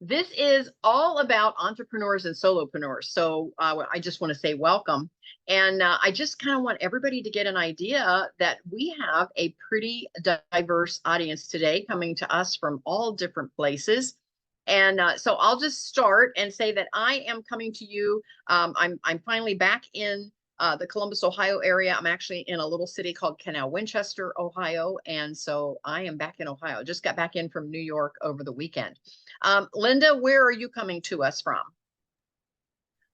This is all about entrepreneurs and solopreneurs. So I just want to say welcome. And I just kind of want everybody to get an idea that we have a pretty diverse audience today coming to us from all different places. And so I'll just start and say that I am coming to you. I'm finally back in the Columbus, Ohio area. I'm actually in a little city called Canal Winchester, Ohio. And so I am back in Ohio. Just got back in from New York over the weekend. Linda, where are you coming to us from?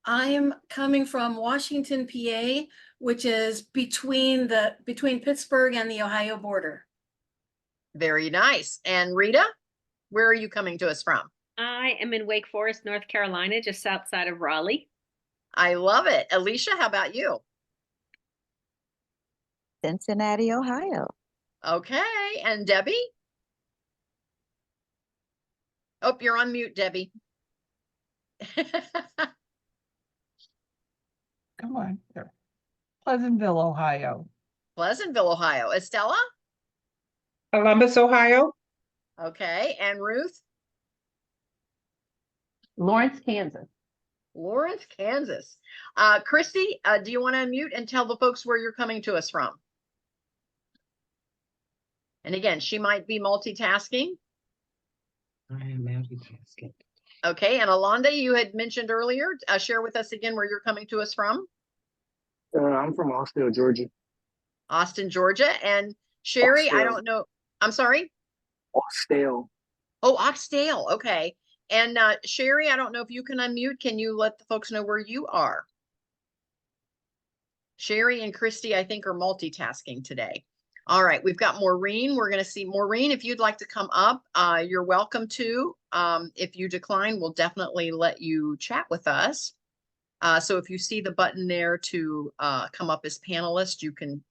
I'm coming from Washington, PA, which is between Pittsburgh and the Ohio border. Very nice. And Rita, where are you coming to us from? I am in Wake Forest, North Carolina, just outside of Raleigh. I love it. Alicia, how about you? Cincinnati, Ohio. Okay. And Debbie? Oh, you're on mute, Debbie. Come on. There. Pleasantville, Ohio. Pleasantville, Ohio. Estella? Columbus, Ohio. Okay. And Ruth? Lawrence, Kansas. Lawrence, Kansas. Christy, do you want to unmute and tell the folks where you're coming to us from? And again, she might be multitasking. I am multitasking. Okay. And Alonda, you had mentioned earlier, share with us again where you're coming to us from. I'm from Austell, Georgia. Austin, Georgia. And Cheri, I don't know. I'm sorry. Austell. Oh, Oxdale. Okay. And Cheri, I don't know if you can unmute. Can you let the folks know where you are? Cheri and Christy, I think, are multitasking today. All right, we've got Maureen. We're going to see Maureen. If you'd like to come up, you're welcome to. If you decline, we'll definitely let you chat with us. So if you see the button there to come up as panelist, you can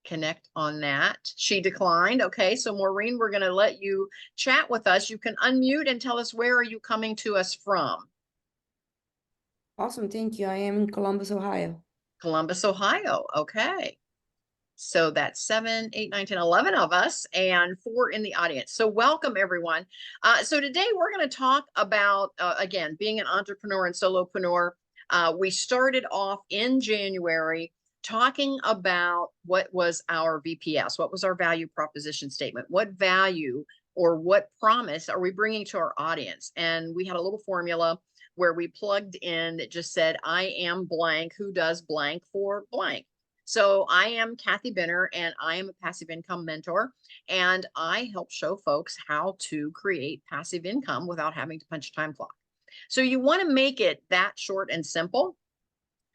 connect on that. She declined. Okay, so Maureen, we're going to let you chat with us. You can unmute and tell us where are you coming to us from? Awesome, thank you. I am in Columbus, Ohio. Columbus, Ohio. Okay. So that's 7, 8, 9, 10, 11 of us and 4 in the audience. So welcome everyone. So today we're going to talk about, again, being an entrepreneur and solopreneur. We started off in January talking about what was our VPS, what was our value proposition statement, what value or what promise are we bringing to our audience? And we had a little formula where we plugged in that just said, I am blank, who does blank for blank. So I am Kathy Benner, and I am a passive income mentor, and I help show folks how to create passive income without having to punch a time clock. So you want to make it that short and simple.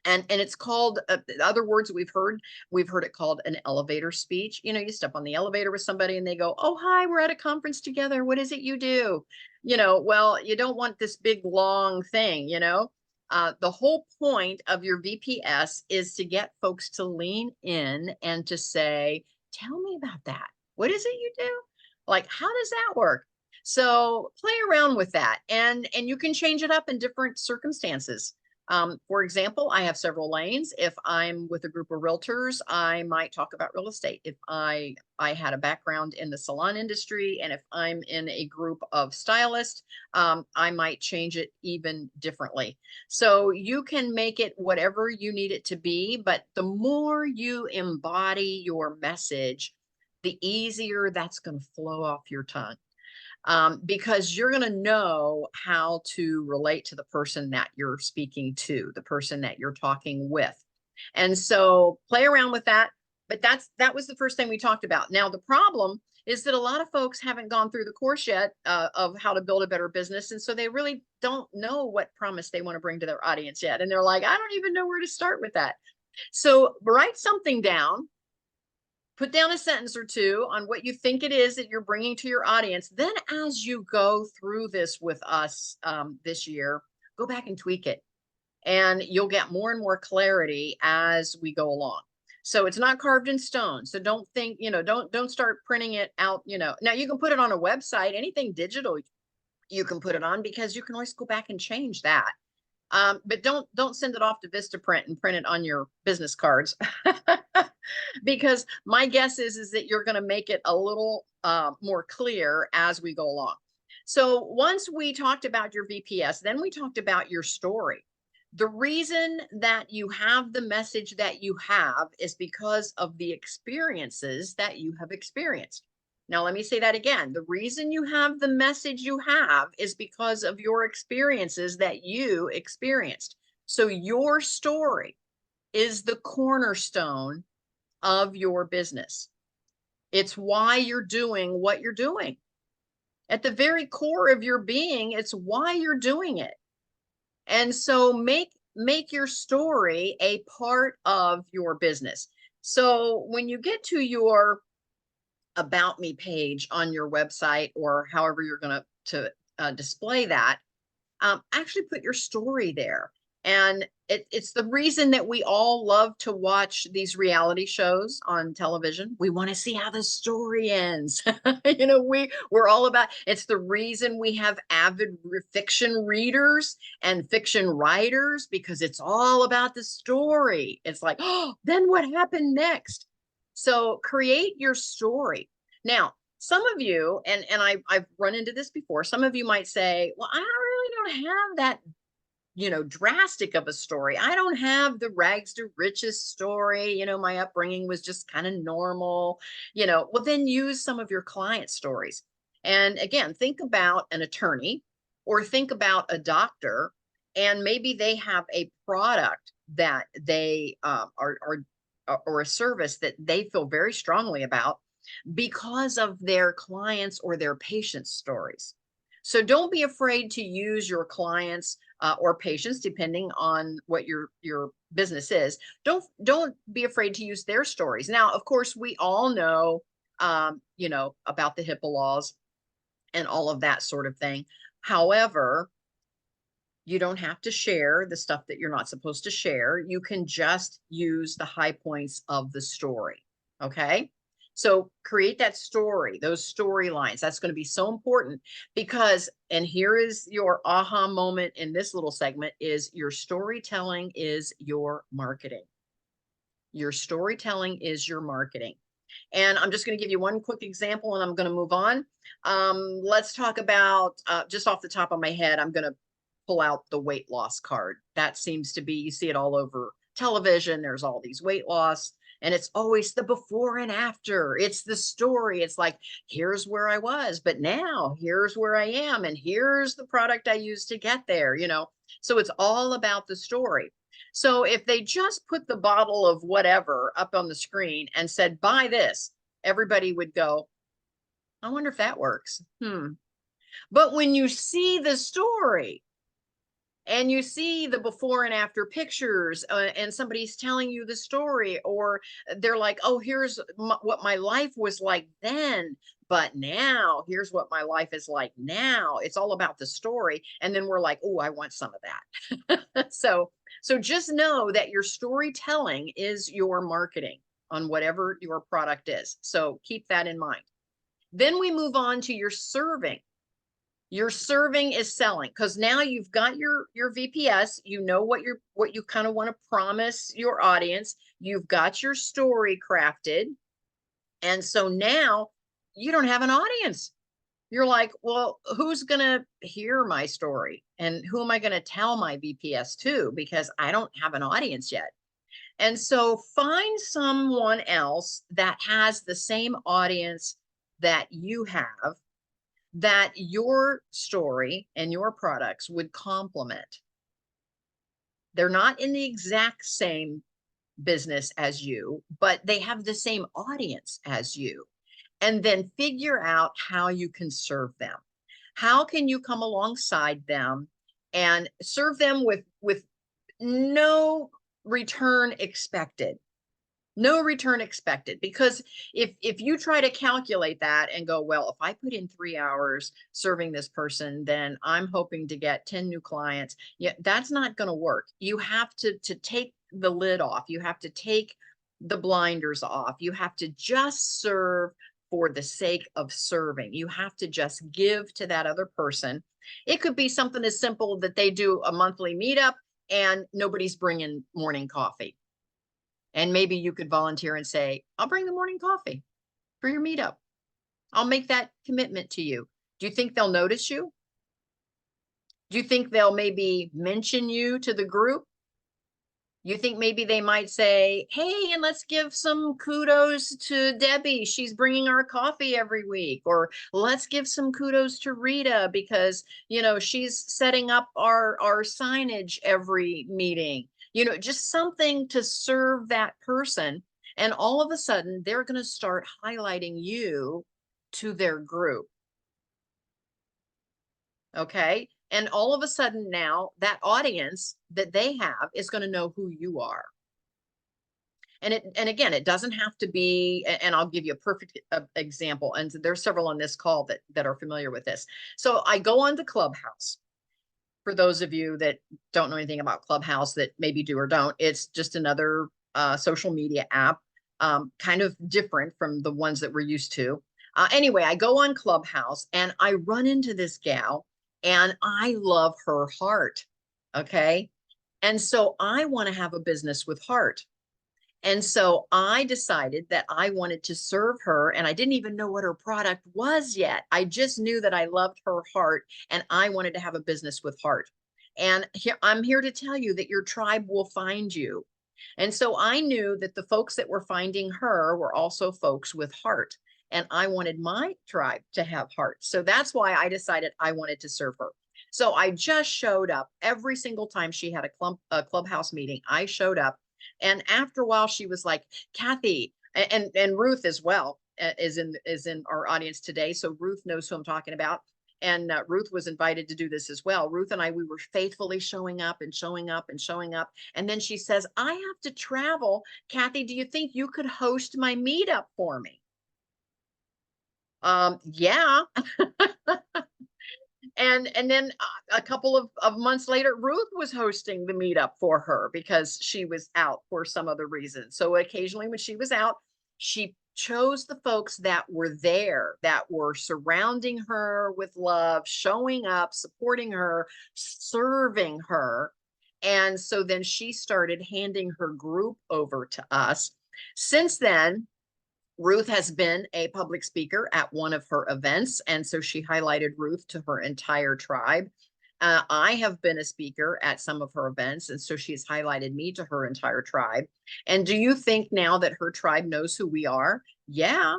And it's called, other words we've heard it called an elevator speech. You know, you step on the elevator with somebody and they go, oh, hi, we're at a conference together. What is it you do? You know, well, you don't want this big, long thing, you know. The whole point of your VPS is to get folks to lean in and to say, tell me about that. What is it you do? Like, how does that work? So play around with that, and you can change it up in different circumstances. For example, I have several lanes. If I'm with a group of realtors, I might talk about real estate. If I had a background in the salon industry, and if I'm in a group of stylists, I might change it even differently. So you can make it whatever you need it to be, but the more you embody your message, the easier that's going to flow off your tongue. Because you're going to know how to relate to the person that you're speaking to, the person that you're talking with. And so play around with that. But that was the first thing we talked about. Now, the problem is that a lot of folks haven't gone through the course yet of how to build a better business. And so they really don't know what promise they want to bring to their audience yet. And they're like, I don't even know where to start with that. So write something down. Put down a sentence or two on what you think it is that you're bringing to your audience. Then as you go through this with us this year, go back and tweak it. And you'll get more and more clarity as we go along. So it's not carved in stone. So don't think, you know, don't start printing it out, you know. Now you can put it on a website, anything digital, you can put it on, because you can always go back and change that. But don't send it off to Vistaprint and print it on your business cards. Because my guess is that you're going to make it a little more clear as we go along. So once we talked about your VPS, then we talked about your story. The reason that you have the message that you have is because of the experiences that you have experienced. Now, let me say that again. The reason you have the message you have is because of your experiences that you experienced. So your story is the cornerstone of your business. It's why you're doing what you're doing. At the very core of your being, it's why you're doing it. And so make your story a part of your business. So when you get to your About Me page on your website, or however you're going to display that, actually put your story there. And it's the reason that we all love to watch these reality shows on television. We want to see how the story ends. We're all about, it's the reason we have avid fiction readers and fiction writers, because it's all about the story. It's like, oh, then what happened next? So create your story. Now, some of you, and I've run into this before, some of you might say, well, I really don't have that, drastic of a story. I don't have the rags to riches story. My upbringing was just kind of normal, well, then use some of your client stories. And again, think about an attorney, or think about a doctor, and maybe they have a product that they or a service that they feel very strongly about because of their clients or their patients' stories. So don't be afraid to use your clients or patients, depending on what your business is. Don't be afraid to use their stories. Now, of course, we all know, about the HIPAA laws and all of that sort of thing. However, you don't have to share the stuff that you're not supposed to share. You can just use the high points of the story. Okay. So create that story, those storylines. That's going to be so important, because, and here is your aha moment in this little segment, is your storytelling is your marketing. Your storytelling is your marketing. And I'm just going to give you one quick example, and I'm going to move on. Let's talk about, just off the top of my head, I'm going to pull out the weight loss card. That seems to be, you see it all over television. There's all these weight loss, and it's always the before and after. It's the story. It's like, here's where I was, but now here's where I am, and here's the product I used to get there, So it's all about the story. So if they just put the bottle of whatever up on the screen and said, buy this, everybody would go, I wonder if that works. But when you see the story, and you see the before and after pictures, and somebody's telling you the story, or they're like, oh, here's what my life was like then, but now here's what my life is like now. It's all about the story. And then we're like, oh, I want some of that. So just know that your storytelling is your marketing on whatever your product is. So keep that in mind. Then we move on to your serving. Your serving is selling, because now you've got your VPS, what you kind of want to promise your audience. You've got your story crafted. And so now you don't have an audience. You're like, well, who's going to hear my story? And who am I going to tell my VPS to? Because I don't have an audience yet. And so find someone else that has the same audience that you have, that your story and your products would complement. They're not in the exact same business as you, but they have the same audience as you. And then figure out how you can serve them. How can you come alongside them and serve them with no return expected? No return expected. Because if you try to calculate that and go, well, if I put in 3 hours serving this person, then I'm hoping to get 10 new clients. Yeah, that's not going to work. You have to take the lid off. You have to take the blinders off. You have to just serve for the sake of serving. You have to just give to that other person. It could be something as simple that they do a monthly meetup and nobody's bringing morning coffee. And maybe you could volunteer and say, I'll bring the morning coffee for your meetup. I'll make that commitment to you. Do you think they'll notice you? Do you think they'll maybe mention you to the group? You think maybe they might say, hey, and let's give some kudos to Debbie. She's bringing our coffee every week. Or let's give some kudos to Rita because, she's setting up our signage every meeting. Just something to serve that person. And all of a sudden, they're going to start highlighting you to their group. Okay. And all of a sudden now that audience that they have is going to know who you are. And again, it doesn't have to be, and I'll give you a perfect example. And there's several on this call that are familiar with this. So I go on to Clubhouse. For those of you that don't know anything about Clubhouse, that maybe do or don't, it's just another social media app, kind of different from the ones that we're used to. Anyway, I go on Clubhouse and I run into this gal. And I love her heart. Okay. And so I want to have a business with heart. And so I decided that I wanted to serve her. And I didn't even know what her product was yet. I just knew that I loved her heart and I wanted to have a business with heart. And I'm here to tell you that your tribe will find you. And so I knew that the folks that were finding her were also folks with heart. And I wanted my tribe to have heart. So that's why I decided I wanted to serve her. So I just showed up every single time she had a Clubhouse meeting. I showed up. And after a while, she was like, Kathy, and Ruth as well is in our audience today. So Ruth knows who I'm talking about. And Ruth was invited to do this as well. Ruth and I, we were faithfully showing up and showing up and showing up. And then she says, I have to travel. Kathy, do you think you could host my meetup for me? Yeah. And then a couple of months later, Ruth was hosting the meetup for her because she was out for some other reason. So occasionally when she was out, she chose the folks that were there, that were surrounding her with love, showing up, supporting her, serving her. And so then she started handing her group over to us. Since then, Ruth has been a public speaker at one of her events, and so she highlighted Ruth to her entire tribe. I have been a speaker at some of her events, and so she's highlighted me to her entire tribe. And do you think now that her tribe knows who we are? Yeah.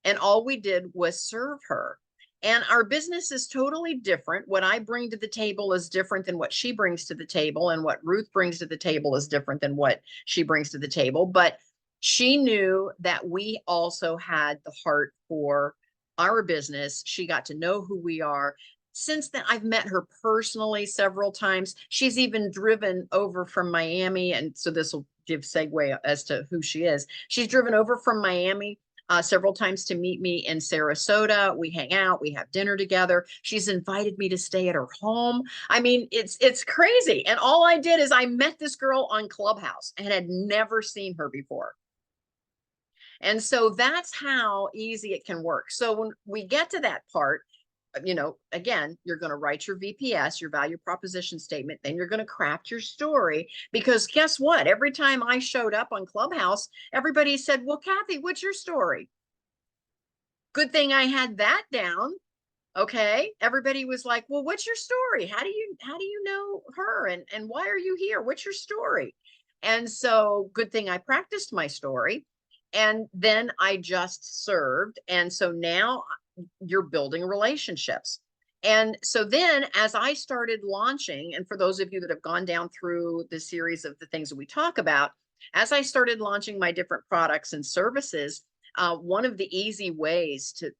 And all we did was serve her. And our business is totally different. What I bring to the table is different than what she brings to the table, and what Ruth brings to the table is different than what she brings to the table. But she knew that we also had the heart for our business. She got to know who we are. Since then, I've met her personally several times. She's even driven over from Miami. And so this will give segue as to who she is. She's driven over from Miami several times to meet me in Sarasota. We hang out, we have dinner together. She's invited me to stay at her home. I mean, it's crazy. And all I did is I met this girl on Clubhouse and had never seen her before. And so that's how easy it can work. So when we get to that part, again, you're going to write your VPS, your value proposition statement, then you're going to craft your story, because guess what? Every time I showed up on Clubhouse, everybody said, well, Kathy, what's your story? Good thing I had that down. Okay. Everybody was like, well, what's your story? How do you know her? And why are you here? What's your story? And so good thing I practiced my story. And then I just served. And so now you're building relationships. And so then as I started launching, and for those of you that have gone down through the series of the things that we talk about, as I started launching my different products and services, one of the easy ways to,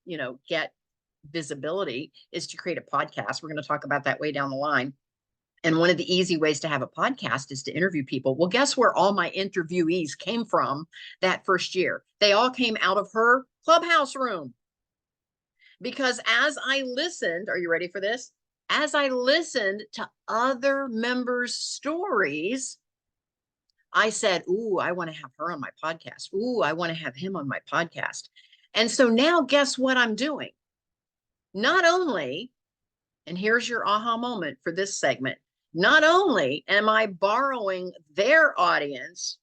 get visibility is to create a podcast. We're going to talk about that way down the line. And one of the easy ways to have a podcast is to interview people. Well, guess where all my interviewees came from that first year? They all came out of her Clubhouse room. Because as I listened, are you ready for this? As I listened to other members' stories, I said, ooh, I want to have her on my podcast. Ooh, I want to have him on my podcast. And so now guess what I'm doing? Not only, and here's your aha moment for this segment, not only am I borrowing their audience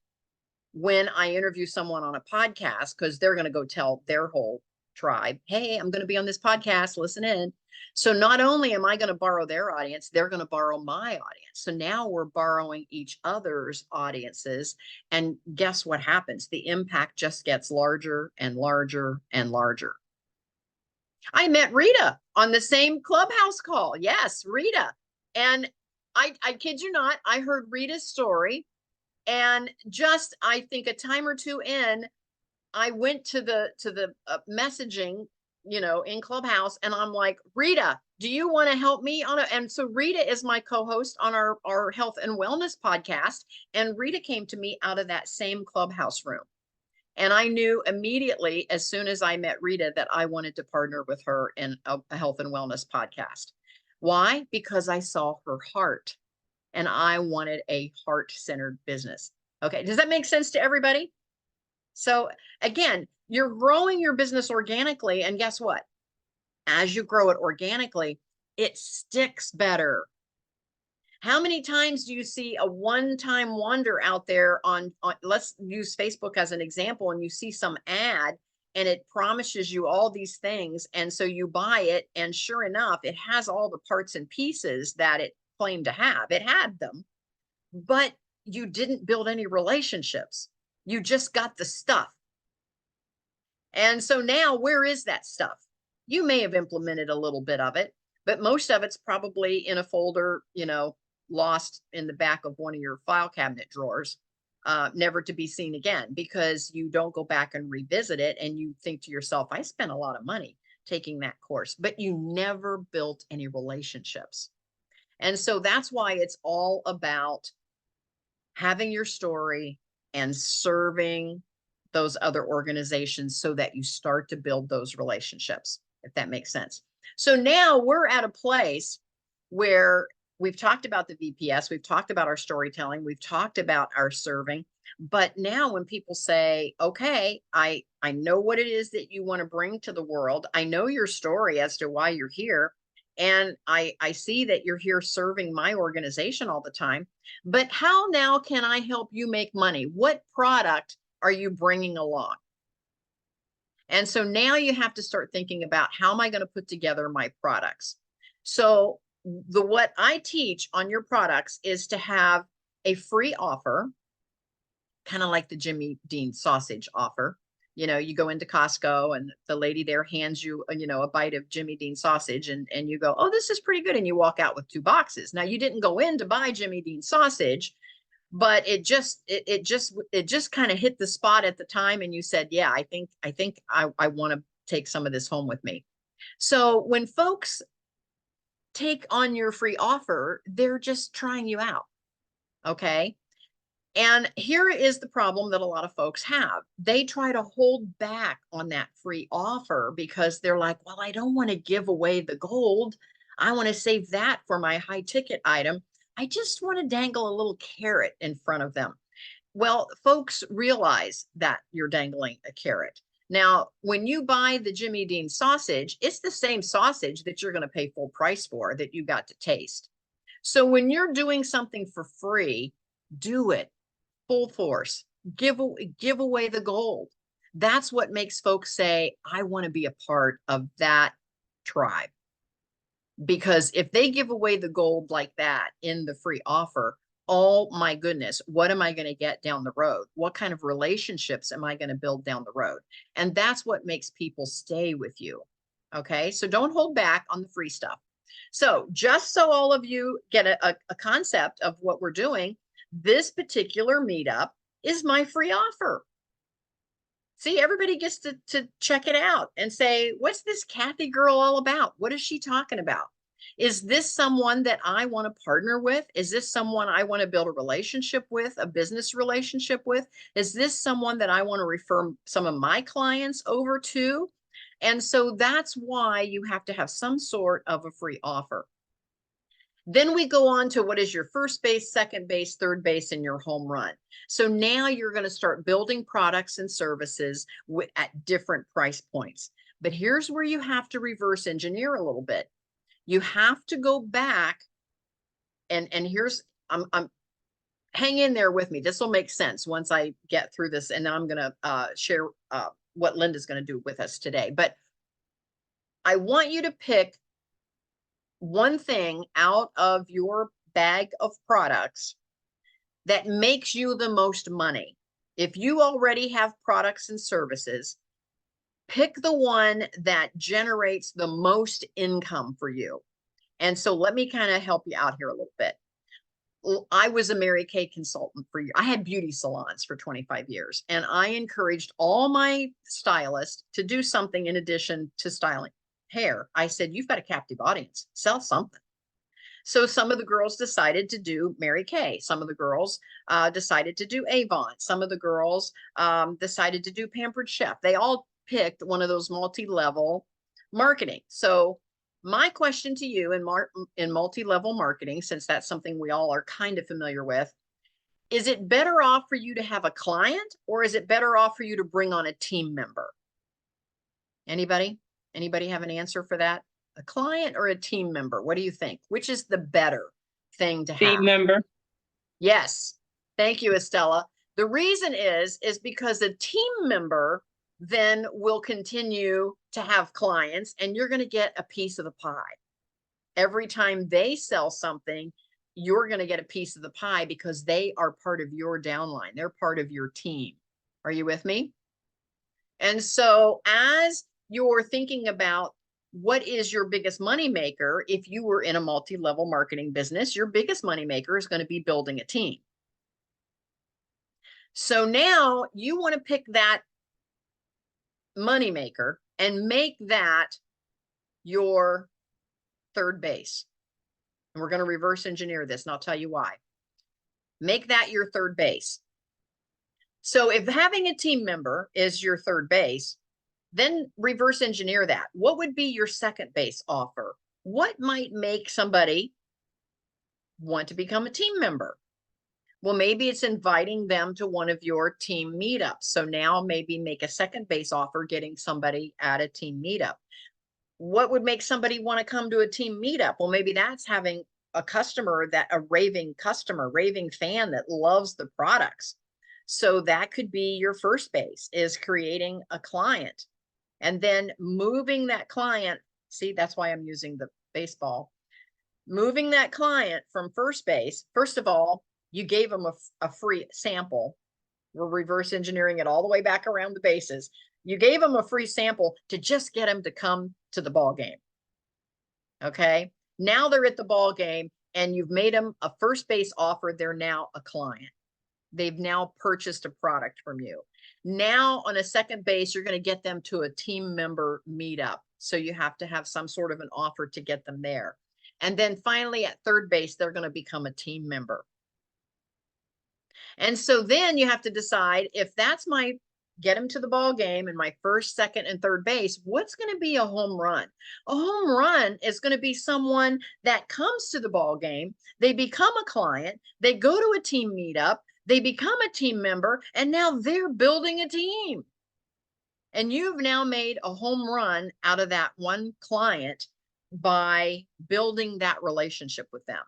when I interview someone on a podcast, because they're going to go tell their whole tribe. Hey, I'm going to be on this podcast. Listen in. So not only am I going to borrow their audience, they're going to borrow my audience. So now we're borrowing each other's audiences. And guess what happens? The impact just gets larger and larger and larger. I met Rita on the same Clubhouse call. Yes, Rita. And I kid you not, I heard Rita's story. And just, I think a time or two in, I went to the messaging, in Clubhouse, and I'm like, Rita, do you want to help me on it? And so Rita is my co-host on our health and wellness podcast. And Rita came to me out of that same Clubhouse room. And I knew immediately, as soon as I met Rita, that I wanted to partner with her in a health and wellness podcast. Why? Because I saw her heart, and I wanted a heart-centered business. Okay. Does that make sense to everybody? So again, you're growing your business organically. And guess what? As you grow it organically, it sticks better. How many times do you see a one-time wonder out there on let's use Facebook as an example, and you see some ad and it promises you all these things. And so you buy it, and sure enough, it has all the parts and pieces that it claimed to have. It had them, but you didn't build any relationships. You just got the stuff. And so now, where is that stuff? You may have implemented a little bit of it, but most of it's probably in a folder, lost in the back of one of your file cabinet drawers, never to be seen again, because you don't go back and revisit it. And you think to yourself, I spent a lot of money taking that course, but you never built any relationships. And so that's why it's all about having your story and serving those other organizations so that you start to build those relationships, if that makes sense. So now we're at a place where we've talked about the VPS, we've talked about our storytelling, we've talked about our serving, but now when people say, okay, I know what it is that you want to bring to the world, I know your story as to why you're here, and I see that you're here serving my organization all the time, but how now can I help you make money? What product are you bringing along? And so now you have to start thinking about, how am I going to put together my products? So what I teach on your products is to have a free offer, kind of like the Jimmy Dean sausage offer. You go into Costco and the lady there hands you, a bite of Jimmy Dean sausage, and you go, oh, this is pretty good. And you walk out with 2 boxes. Now, you didn't go in to buy Jimmy Dean sausage, but it just kind of hit the spot at the time. And you said, yeah, I think I want to take some of this home with me. So when folks take on your free offer, they're just trying you out. Okay. And here is the problem that a lot of folks have. They try to hold back on that free offer because they're like, well, I don't want to give away the gold. I want to save that for my high ticket item. I just want to dangle a little carrot in front of them. Well, folks realize that you're dangling a carrot. Now, when you buy the Jimmy Dean sausage, it's the same sausage that you're going to pay full price for, that you got to taste. So when you're doing something for free, do it full force. Give away the gold. That's what makes folks say, I want to be a part of that tribe. Because if they give away the gold like that in the free offer, oh my goodness, what am I going to get down the road? What kind of relationships am I going to build down the road? And that's what makes people stay with you. Okay, so don't hold back on the free stuff. So just so all of you get a concept of what we're doing, this particular meetup is my free offer. See, everybody gets to check it out and say, what's this Kathy girl all about? What is she talking about? Is this someone that I want to partner with? Is this someone I want to build a relationship with, a business relationship with? Is this someone that I want to refer some of my clients over to? And so that's why you have to have some sort of a free offer. Then we go on to what is your first base, second base, third base, and your home run. So now you're going to start building products and services at different price points. But here's where you have to reverse engineer a little bit. You have to go back and here's, I'm hang in there with me. This will make sense once I get through this, and then I'm going to share what Linda's going to do with us today. But I want you to pick one thing out of your bag of products that makes you the most money. If you already have products and services, pick the one that generates the most income for you. And so let me kind of help you out here a little bit. I was a Mary Kay consultant for years. I had beauty salons for 25 years, and I encouraged all my stylists to do something in addition to styling hair. I said, you've got a captive audience, sell something. So some of the girls decided to do Mary Kay. Some of the girls decided to do Avon. Some of the girls decided to do Pampered Chef. They all picked one of those multi-level marketing. So my question to you in multi-level marketing, since that's something we all are kind of familiar with, is it better off for you to have a client, or is it better off for you to bring on a team member? Anybody have an answer for that? A client or a team member? What do you think? Which is the better thing to have? Team member. Yes. Thank you, Estella. The reason is because a team member then will continue to have clients, and you're going to get a piece of the pie. Every time they sell something, you're going to get a piece of the pie because they are part of your downline. They're part of your team. Are you with me? And so as you're thinking about what is your biggest money maker, if you were in a multi-level marketing business, your biggest money maker is going to be building a team. So now you want to pick that money maker and make that your third base. And we're going to reverse engineer this, and I'll tell you why. Make that your third base. So if having a team member is your third base, then reverse engineer that. What would be your second base offer? What might make somebody want to become a team member? Well, maybe it's inviting them to one of your team meetups. So now maybe make a second base offer, getting somebody at a team meetup. What would make somebody want to come to a team meetup? Well, maybe that's having a customer, a raving customer, raving fan that loves the products. So that could be your first base, is creating a client and then moving that client. See, that's why I'm using the baseball. Moving that client from first base. First of all, you gave them a free sample. We're reverse engineering it all the way back around the bases. You gave them a free sample to just get them to come to the ball game. Okay. Now they're at the ball game and you've made them a first base offer. They're now a client. They've now purchased a product from you. Now on a second base, you're going to get them to a team member meetup. So you have to have some sort of an offer to get them there. And then finally at third base, they're going to become a team member. And so then you have to decide, if that's my get them to the ball game and my first, second, and third base, what's going to be a home run? A home run is going to be someone that comes to the ball game, they become a client, they go to a team meetup, they become a team member, and now they're building a team. And you've now made a home run out of that one client by building that relationship with them.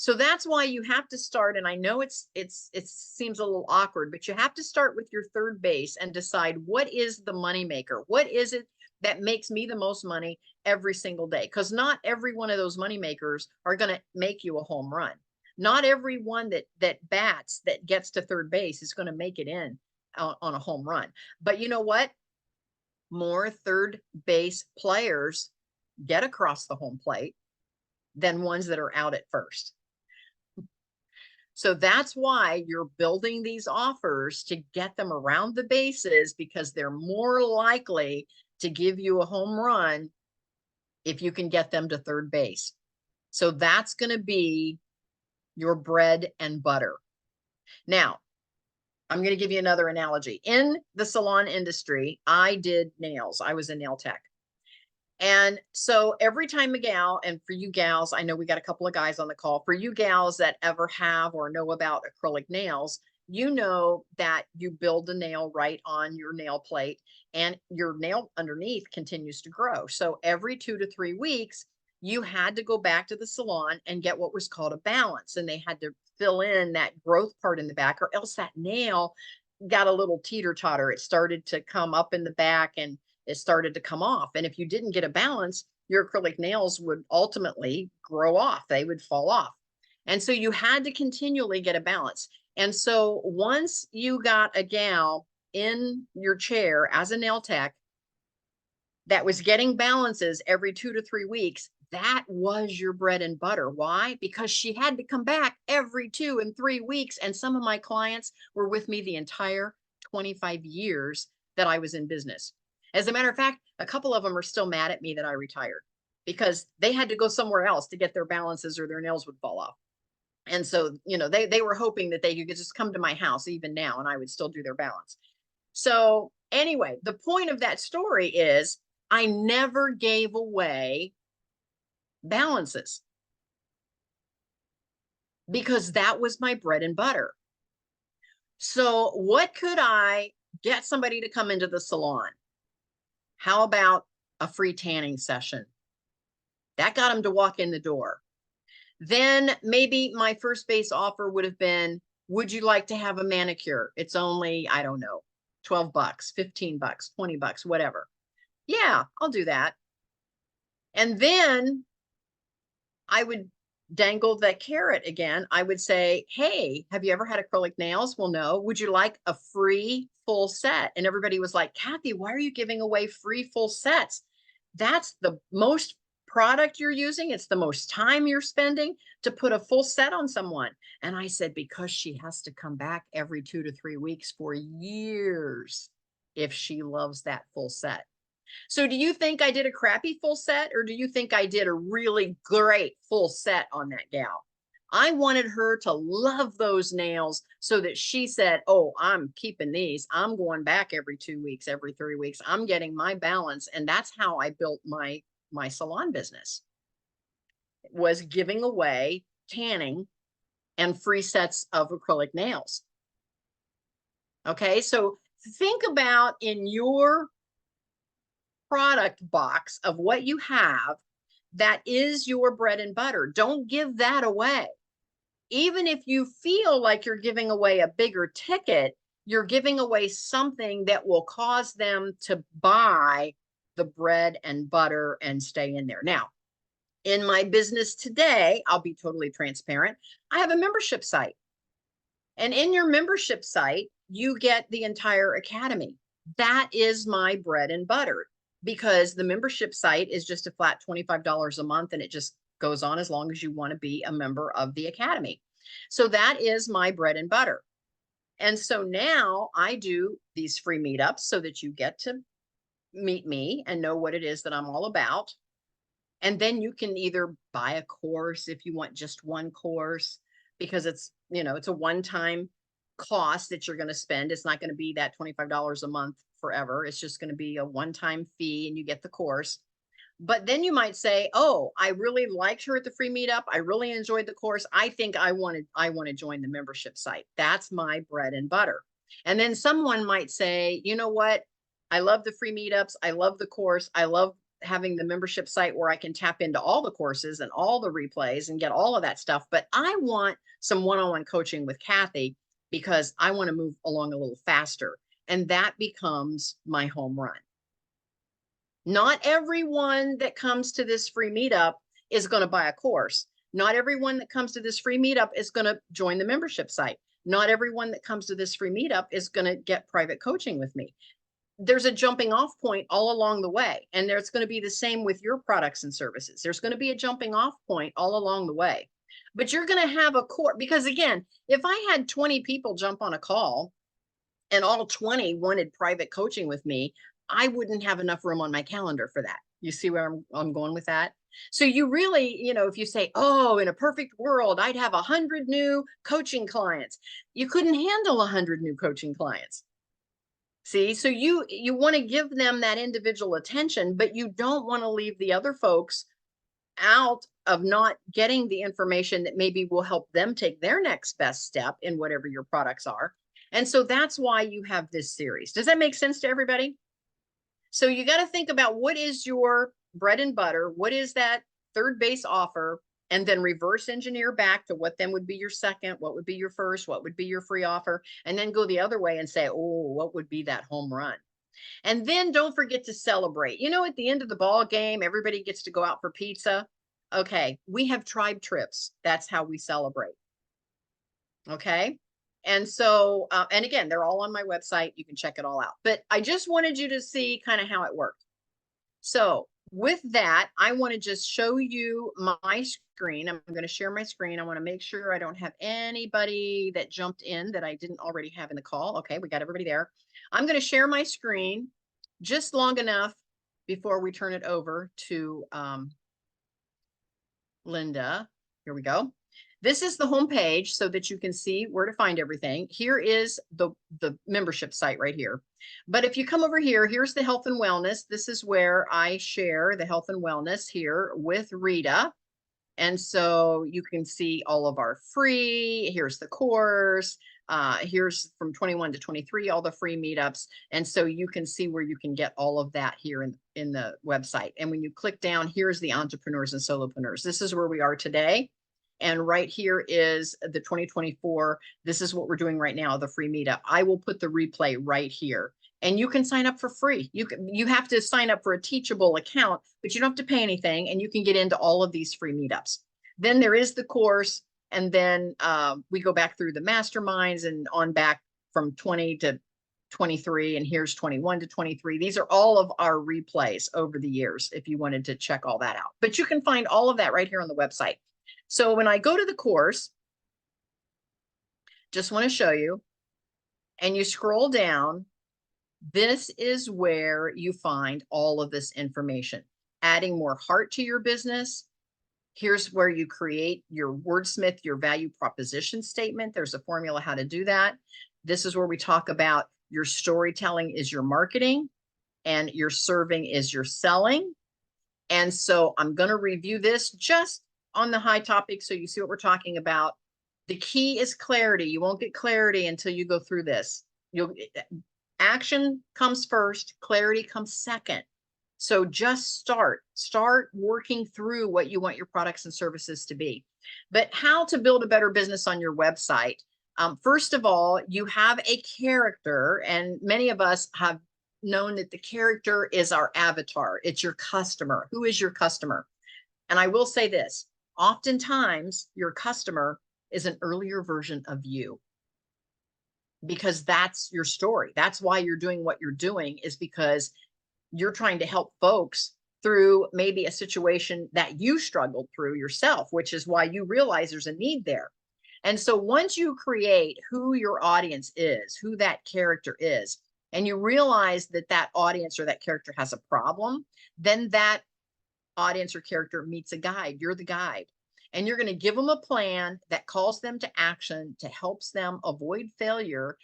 So that's why you have to start. And I know it seems a little awkward, but you have to start with your third base and decide, what is the money maker? What is it that makes me the most money every single day? Because not every one of those money makers are going to make you a home run. Not every one that bats that gets to third base is going to make it in on a home run. But you know what? More third base players get across the home plate than ones that are out at first. So that's why you're building these offers to get them around the bases, because they're more likely to give you a home run if you can get them to third base. So that's going to be your bread and butter. Now, I'm going to give you another analogy. In the salon industry, I did nails. I was a nail tech. And so every time a gal, and for you gals, I know we got a couple of guys on the call, for you gals that ever have or know about acrylic nails, you know that you build a nail right on your nail plate and your nail underneath continues to grow. So every 2 to 3 weeks, you had to go back to the salon and get what was called a balance. And they had to fill in that growth part in the back, or else that nail got a little teeter totter. It started to come up in the back and it started to come off. And if you didn't get a balance, your acrylic nails would ultimately grow off. They would fall off. And so you had to continually get a balance. And so once you got a gal in your chair as a nail tech that was getting balances every 2 to 3 weeks, that was your bread and butter. Why? Because she had to come back every 2 and 3 weeks. And some of my clients were with me the entire 25 years that I was in business. As a matter of fact, a couple of them are still mad at me that I retired because they had to go somewhere else to get their balances or their nails would fall off. And so, they were hoping that they could just come to my house even now and I would still do their balance. So anyway, the point of that story is I never gave away balances because that was my bread and butter. So what could I get somebody to come into the salon? How about a free tanning session? That got them to walk in the door. Then maybe my first base offer would have been, would you like to have a manicure? It's only, I don't know, 12 bucks, 15 bucks, 20 bucks, whatever. Yeah, I'll do that. And then I would dangle that carrot again. I would say, hey, have you ever had acrylic nails? Well, no. Would you like a free full set? And everybody was like, Kathy, why are you giving away free full sets? That's the most product you're using. It's the most time you're spending to put a full set on someone. And I said, because she has to come back every 2 to 3 weeks for years if she loves that full set. So do you think I did a crappy full set, or do you think I did a really great full set on that gal? I wanted her to love those nails so that she said, oh, I'm keeping these. I'm going back every 2 weeks, every 3 weeks. I'm getting my balance. And that's how I built my salon business, was giving away tanning and free sets of acrylic nails. Okay, so think about in your product box of what you have that is your bread and butter. Don't give that away. Even if you feel like you're giving away a bigger ticket, you're giving away something that will cause them to buy the bread and butter and stay in there. Now, in my business today, I'll be totally transparent. I have a membership site. And in your membership site, you get the entire academy. That is my bread and butter, because the membership site is just a flat $25 a month, and it just goes on as long as you want to be a member of the academy. So that is my bread and butter. And so now I do these free meetups so that you get to meet me and know what it is that I'm all about. And then you can either buy a course if you want just one course, because it's, it's a one-time cost that you're going to spend. It's not going to be that $25 a month forever. It's just going to be a one-time fee and you get the course. But then you might say, oh, I really liked her at the free meetup. I really enjoyed the course. I think I want to join the membership site. That's my bread and butter. And then someone might say, you know what? I love the free meetups. I love the course. I love having the membership site where I can tap into all the courses and all the replays and get all of that stuff. But I want some one-on-one coaching with Kathy because I want to move along a little faster. And that becomes my home run. Not everyone that comes to this free meetup is going to buy a course. Not everyone that comes to this free meetup is going to join the membership site. Not everyone that comes to this free meetup is going to get private coaching with me. There's a jumping off point all along the way. And there's going to be the same with your products and services. There's going to be a jumping off point all along the way. But you're going to have a course, because again, if I had 20 people jump on a call and all 20 wanted private coaching with me, I wouldn't have enough room on my calendar for that. You see where I'm going with that? So you really, if you say, oh, in a perfect world, I'd have 100 new coaching clients. You couldn't handle 100 new coaching clients. See, so you want to give them that individual attention, but you don't want to leave the other folks out of not getting the information that maybe will help them take their next best step in whatever your products are. And so that's why you have this series. Does that make sense to everybody? So you got to think about what is your bread and butter, what is that third base offer, and then reverse engineer back to what then would be your second, what would be your first, what would be your free offer, and then go the other way and say, oh, what would be that home run? And then don't forget to celebrate. You know, at the end of the ball game, everybody gets to go out for pizza. Okay, we have tribe trips. That's how we celebrate. Okay. And so, and again, they're all on my website. You can check it all out. But I just wanted you to see kind of how it worked. So with that, I want to just show you my screen. I'm going to share my screen. I want to make sure I don't have anybody that jumped in that I didn't already have in the call. Okay, we got everybody there. I'm going to share my screen just long enough before we turn it over to Linda. Here we go. This is the home page so that you can see where to find everything. Here is the membership site right here. But if you come over here, here's the health and wellness. This is where I share the health and wellness here with Rita. And so you can see all of our free, here's the course, here's from 21 to 23, all the free meetups. And so you can see where you can get all of that here in the website. And when you click down, here's the entrepreneurs and solopreneurs. This is where we are today. And right here is the 2024. This is what we're doing right now, the free meetup. I will put the replay right here. And you can sign up for free. You have to sign up for a Teachable account, but you don't have to pay anything, and you can get into all of these free meetups. Then there is the course, and then we go back through the masterminds and on back from 20 to 23, and here's 21 to 23. These are all of our replays over the years if you wanted to check all that out. But you can find all of that right here on the website. So when I go to the course, just want to show you, and you scroll down, this is where you find all of this information. Adding more heart to your business. Here's where you create your wordsmith, your value proposition statement. There's a formula how to do that. This is where we talk about your storytelling is your marketing and your serving is your selling. And so I'm going to review this just on the high topic so you see what we're talking about. The key is clarity. You won't get clarity until you go through this. Action comes first, clarity comes second. So just start working through what you want your products and services to be. But how to build a better business on your website. First of all, you have a character, and many of us have known that the character is our avatar. It's your customer. Who is your customer? And I will say this, oftentimes your customer is an earlier version of you, because that's your story. That's why you're doing what you're doing, is because you're trying to help folks through maybe a situation that you struggled through yourself, which is why you realize there's a need there. And so once you create who your audience is, who that character is, and you realize that that audience or that character has a problem, then that audience or character meets a guide. You're the guide. And you're going to give them a plan that calls them to action, to helps them avoid failure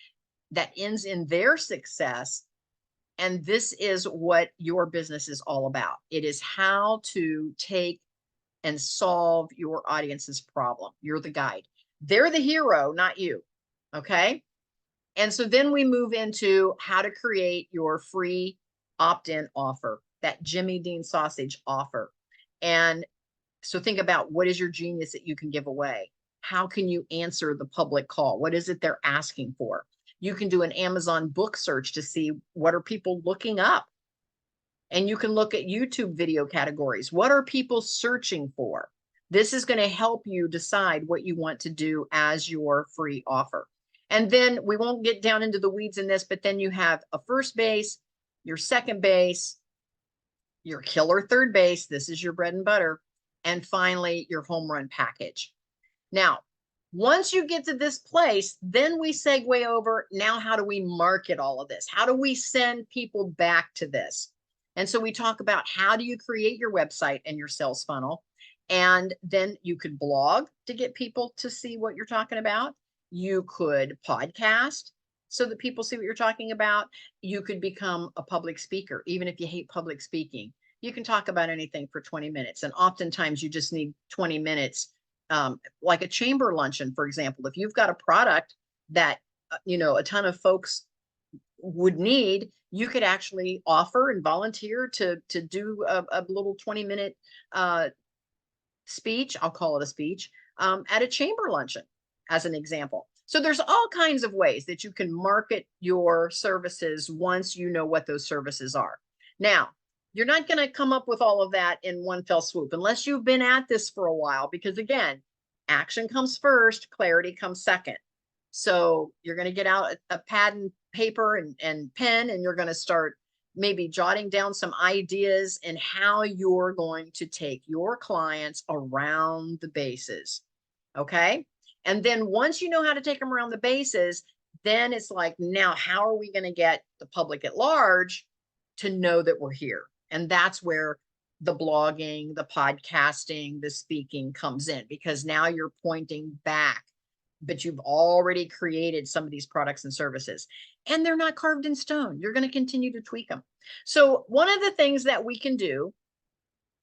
that ends in their success. And this is what your business is all about. It is how to take and solve your audience's problem. You're the guide. They're the hero, not you. Okay. And so then we move into how to create your free opt-in offer, that Jimmy Dean sausage offer. And so think about, what is your genius that you can give away? How can you answer the public call? What is it they're asking for? You can do an Amazon book search to see what are people looking up. And you can look at YouTube video categories. What are people searching for? This is going to help you decide what you want to do as your free offer. And then we won't get down into the weeds in this, but then you have a first base, your second base, your killer third base. This is your bread and butter. And finally, your home run package. Now, once you get to this place, then we segue over. Now, how do we market all of this? How do we send people back to this? And so we talk about, how do you create your website and your sales funnel? And then you could blog to get people to see what you're talking about. You could podcast so that people see what you're talking about. You could become a public speaker, even if you hate public speaking. You can talk about anything for 20 minutes. And oftentimes you just need 20 minutes, like a chamber luncheon, for example. If you've got a product that, a ton of folks would need, you could actually offer and volunteer to do a little 20-minute speech. I'll call it a speech, at a chamber luncheon, as an example. So there's all kinds of ways that you can market your services once you know what those services are. Now, you're not going to come up with all of that in one fell swoop unless you've been at this for a while, because again, action comes first, clarity comes second. So you're going to get out a pad and paper and pen, and you're going to start maybe jotting down some ideas and how you're going to take your clients around the bases. Okay. And then once you know how to take them around the bases, then it's like, now how are we going to get the public at large to know that we're here? And that's where the blogging, the podcasting, the speaking comes in, because now you're pointing back, but you've already created some of these products and services, and they're not carved in stone. You're going to continue to tweak them. So one of the things that we can do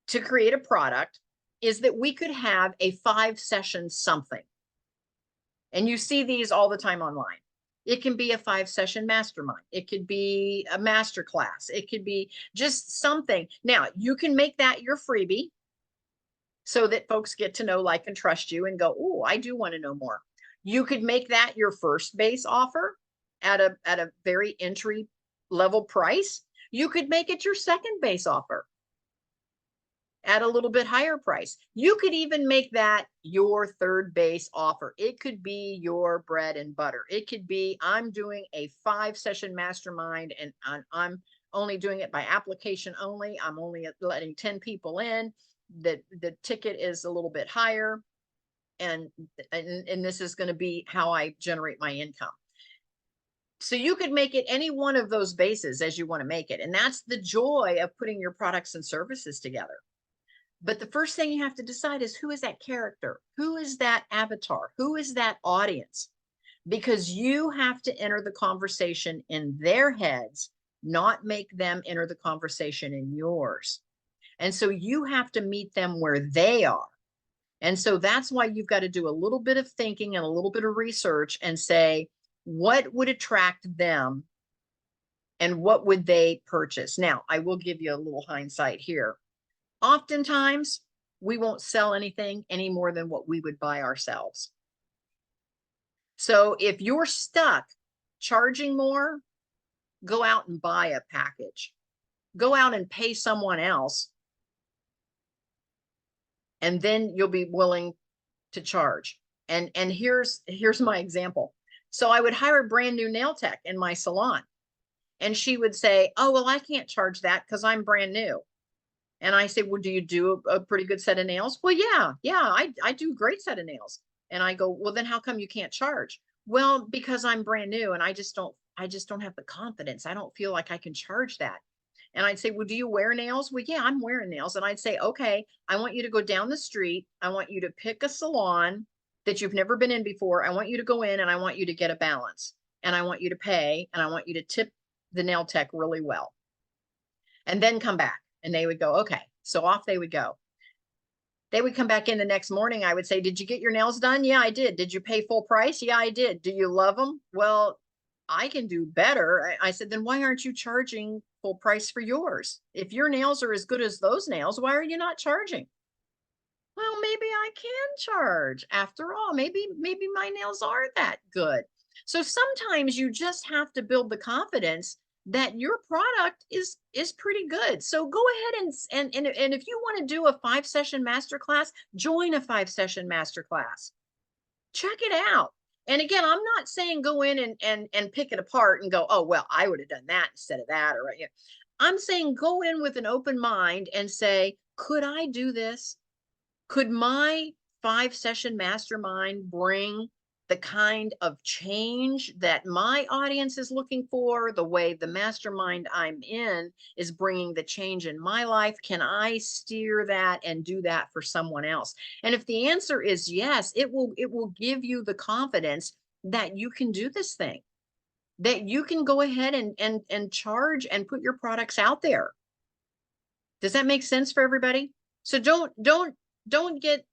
to create a product is that we could have a 5-session something. And you see these all the time online. It can be a 5-session mastermind. It could be a master class. It could be just something. Now, you can make that your freebie so that folks get to know, like, and trust you and go, oh, I do want to know more. You could make that your first base offer at a very entry level price. You could make it your second base offer at a little bit higher price. You could even make that your third base offer. It could be your bread and butter. It could be, I'm doing a 5-session mastermind and I'm only doing it by application only. I'm only letting 10 people in. The ticket is a little bit higher. And this is going to be how I generate my income. So you could make it any one of those bases as you want to make it. And that's the joy of putting your products and services together. But the first thing you have to decide is, who is that character? Who is that avatar? Who is that audience? Because you have to enter the conversation in their heads, not make them enter the conversation in yours. And so you have to meet them where they are. And so that's why you've got to do a little bit of thinking and a little bit of research and say, what would attract them and what would they purchase? Now, I will give you a little hindsight here. Oftentimes, we won't sell anything any more than what we would buy ourselves. So if you're stuck charging more, go out and buy a package. Go out and pay someone else. And then you'll be willing to charge. And here's my example. So I would hire a brand new nail tech in my salon. And she would say, oh, well, I can't charge that because I'm brand new. And I say, well, do you do a pretty good set of nails? Well, yeah, I do a great set of nails. And I go, well, then how come you can't charge? Well, because I'm brand new and I just don't have the confidence. I don't feel like I can charge that. And I'd say, well, do you wear nails? Well, yeah, I'm wearing nails. And I'd say, okay, I want you to go down the street. I want you to pick a salon that you've never been in before. I want you to go in and I want you to get a balance. And I want you to pay and I want you to tip the nail tech really well. And then come back. And they would go, okay. So off they would go. They would come back in the next morning. I would say, did you get your nails done? Yeah, I did. Did you pay full price? Yeah, I did. Do you love them? Well, I can do better. I said, then why aren't you charging full price for yours? If your nails are as good as those nails, why are you not charging? Well, maybe I can charge after all. Maybe my nails are that good. So sometimes you just have to build the confidence that your product is pretty good. So go ahead and if you want to do a 5-session masterclass, join a 5-session masterclass. Check it out. And again, I'm not saying go in and pick it apart and go, oh, well, I would have done that instead of that. Or I'm saying go in with an open mind and say, could I do this? Could my 5-session mastermind bring the kind of change that my audience is looking for, the way the mastermind I'm in is bringing the change in my life? Can I steer that and do that for someone else? And if the answer is yes, it will give you the confidence that you can do this thing, that you can go ahead and charge and put your products out there. Does that make sense for everybody? So don't get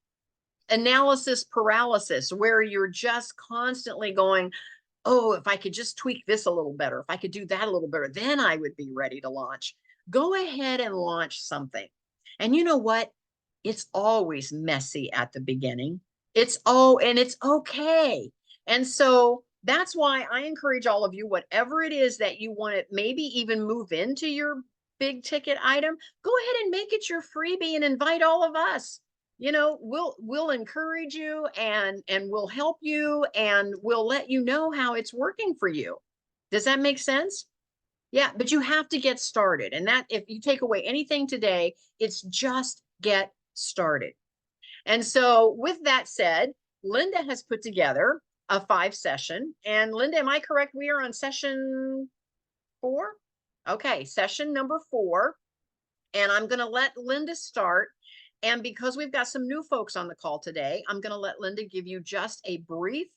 analysis paralysis where you're just constantly going, oh, if I could just tweak this a little better, if I could do that a little better, then I would be ready to launch. Go ahead and launch something. And you know what? It's always messy at the beginning. And it's okay. And so that's why I encourage all of you, whatever it is that you want to maybe even move into your big ticket item, go ahead and make it your freebie and invite all of us. You know, we'll encourage you and we'll help you and we'll let you know how it's working for you. Does that make sense? Yeah, but you have to get started. And that if you take away anything today, it's just get started. And so with that said, Linda has put together a 5-session. And Linda, am I correct? We are on session 4? Okay, session number 4. And I'm going to let Linda start. And because we've got some new folks on the call today, I'm going to let Linda give you just a brief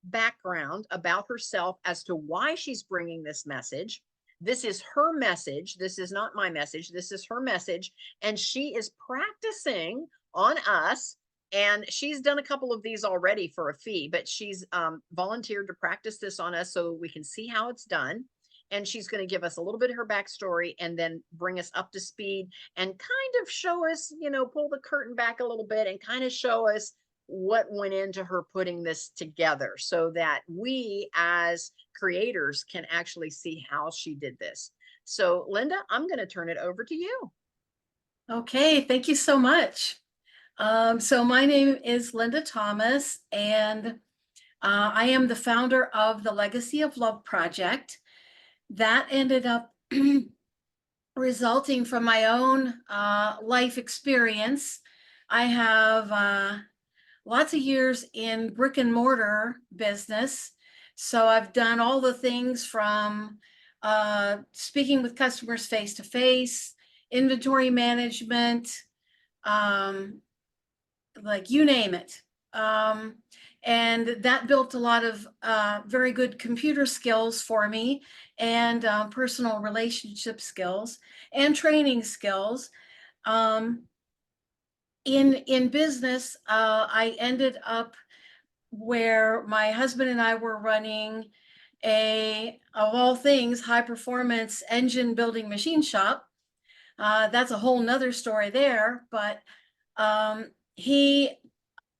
background about herself as to why she's bringing this message. This is her message. This is not my message. This is her message. And she is practicing on us. And she's done a couple of these already for a fee, but she's volunteered to practice this on us so we can see how it's done. And she's going to give us a little bit of her backstory and then bring us up to speed and kind of show us, you know, pull the curtain back a little bit and kind of show us what went into her putting this together so that we as creators can actually see how she did this. So Linda, I'm going to turn it over to you. Okay, thank you so much. So my name is Linda Thomas, and I am the founder of the Legacy of Love Project. That ended up resulting from my own life experience. I have lots of years in brick and mortar business. So I've done all the things from speaking with customers face to face, inventory management, like you name it. And that built a lot of very good computer skills for me and personal relationship skills and training skills. In business, I ended up where my husband and I were running of all things, high performance engine building machine shop. That's a whole nother story there, but he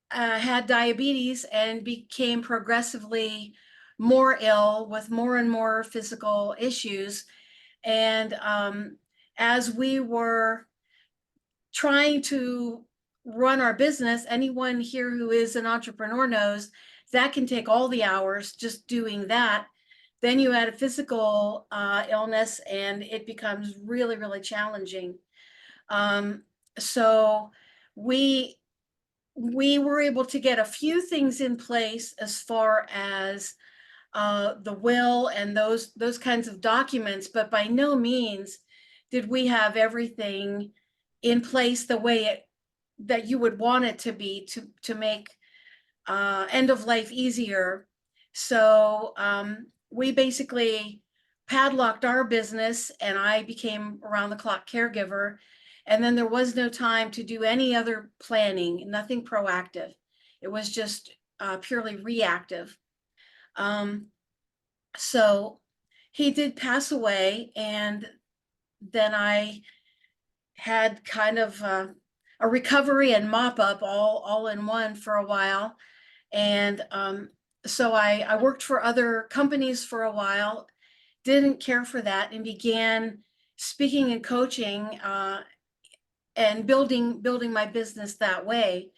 had diabetes and became progressively more ill with more and more physical issues. And as we were trying to run our business, anyone here who is an entrepreneur knows that can take all the hours just doing that. Then you add a physical illness and it becomes really, really challenging. So we were able to get a few things in place as far as the will and those kinds of documents, but by no means did we have everything in place the way that you would want it to be to make end of life easier. So we basically padlocked our business and I became around the clock caregiver. And then there was no time to do any other planning, nothing proactive. It was just purely reactive. So he did pass away, and then I had kind of a recovery and mop up all in one for a while. And so I worked for other companies for a while, didn't care for that, and began speaking and coaching and building my business that way.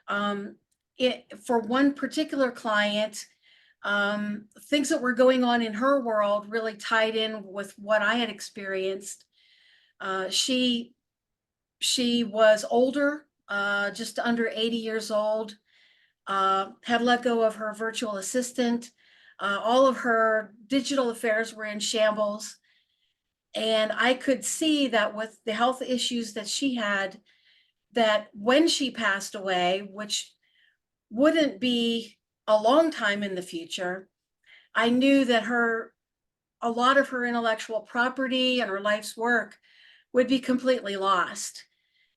For one particular client, things that were going on in her world really tied in with what I had experienced. She was older, just under 80 years old, had let go of her virtual assistant. All of her digital affairs were in shambles. And I could see that with the health issues that she had, that when she passed away, which wouldn't be a long time in the future, I knew that a lot of her intellectual property and her life's work would be completely lost.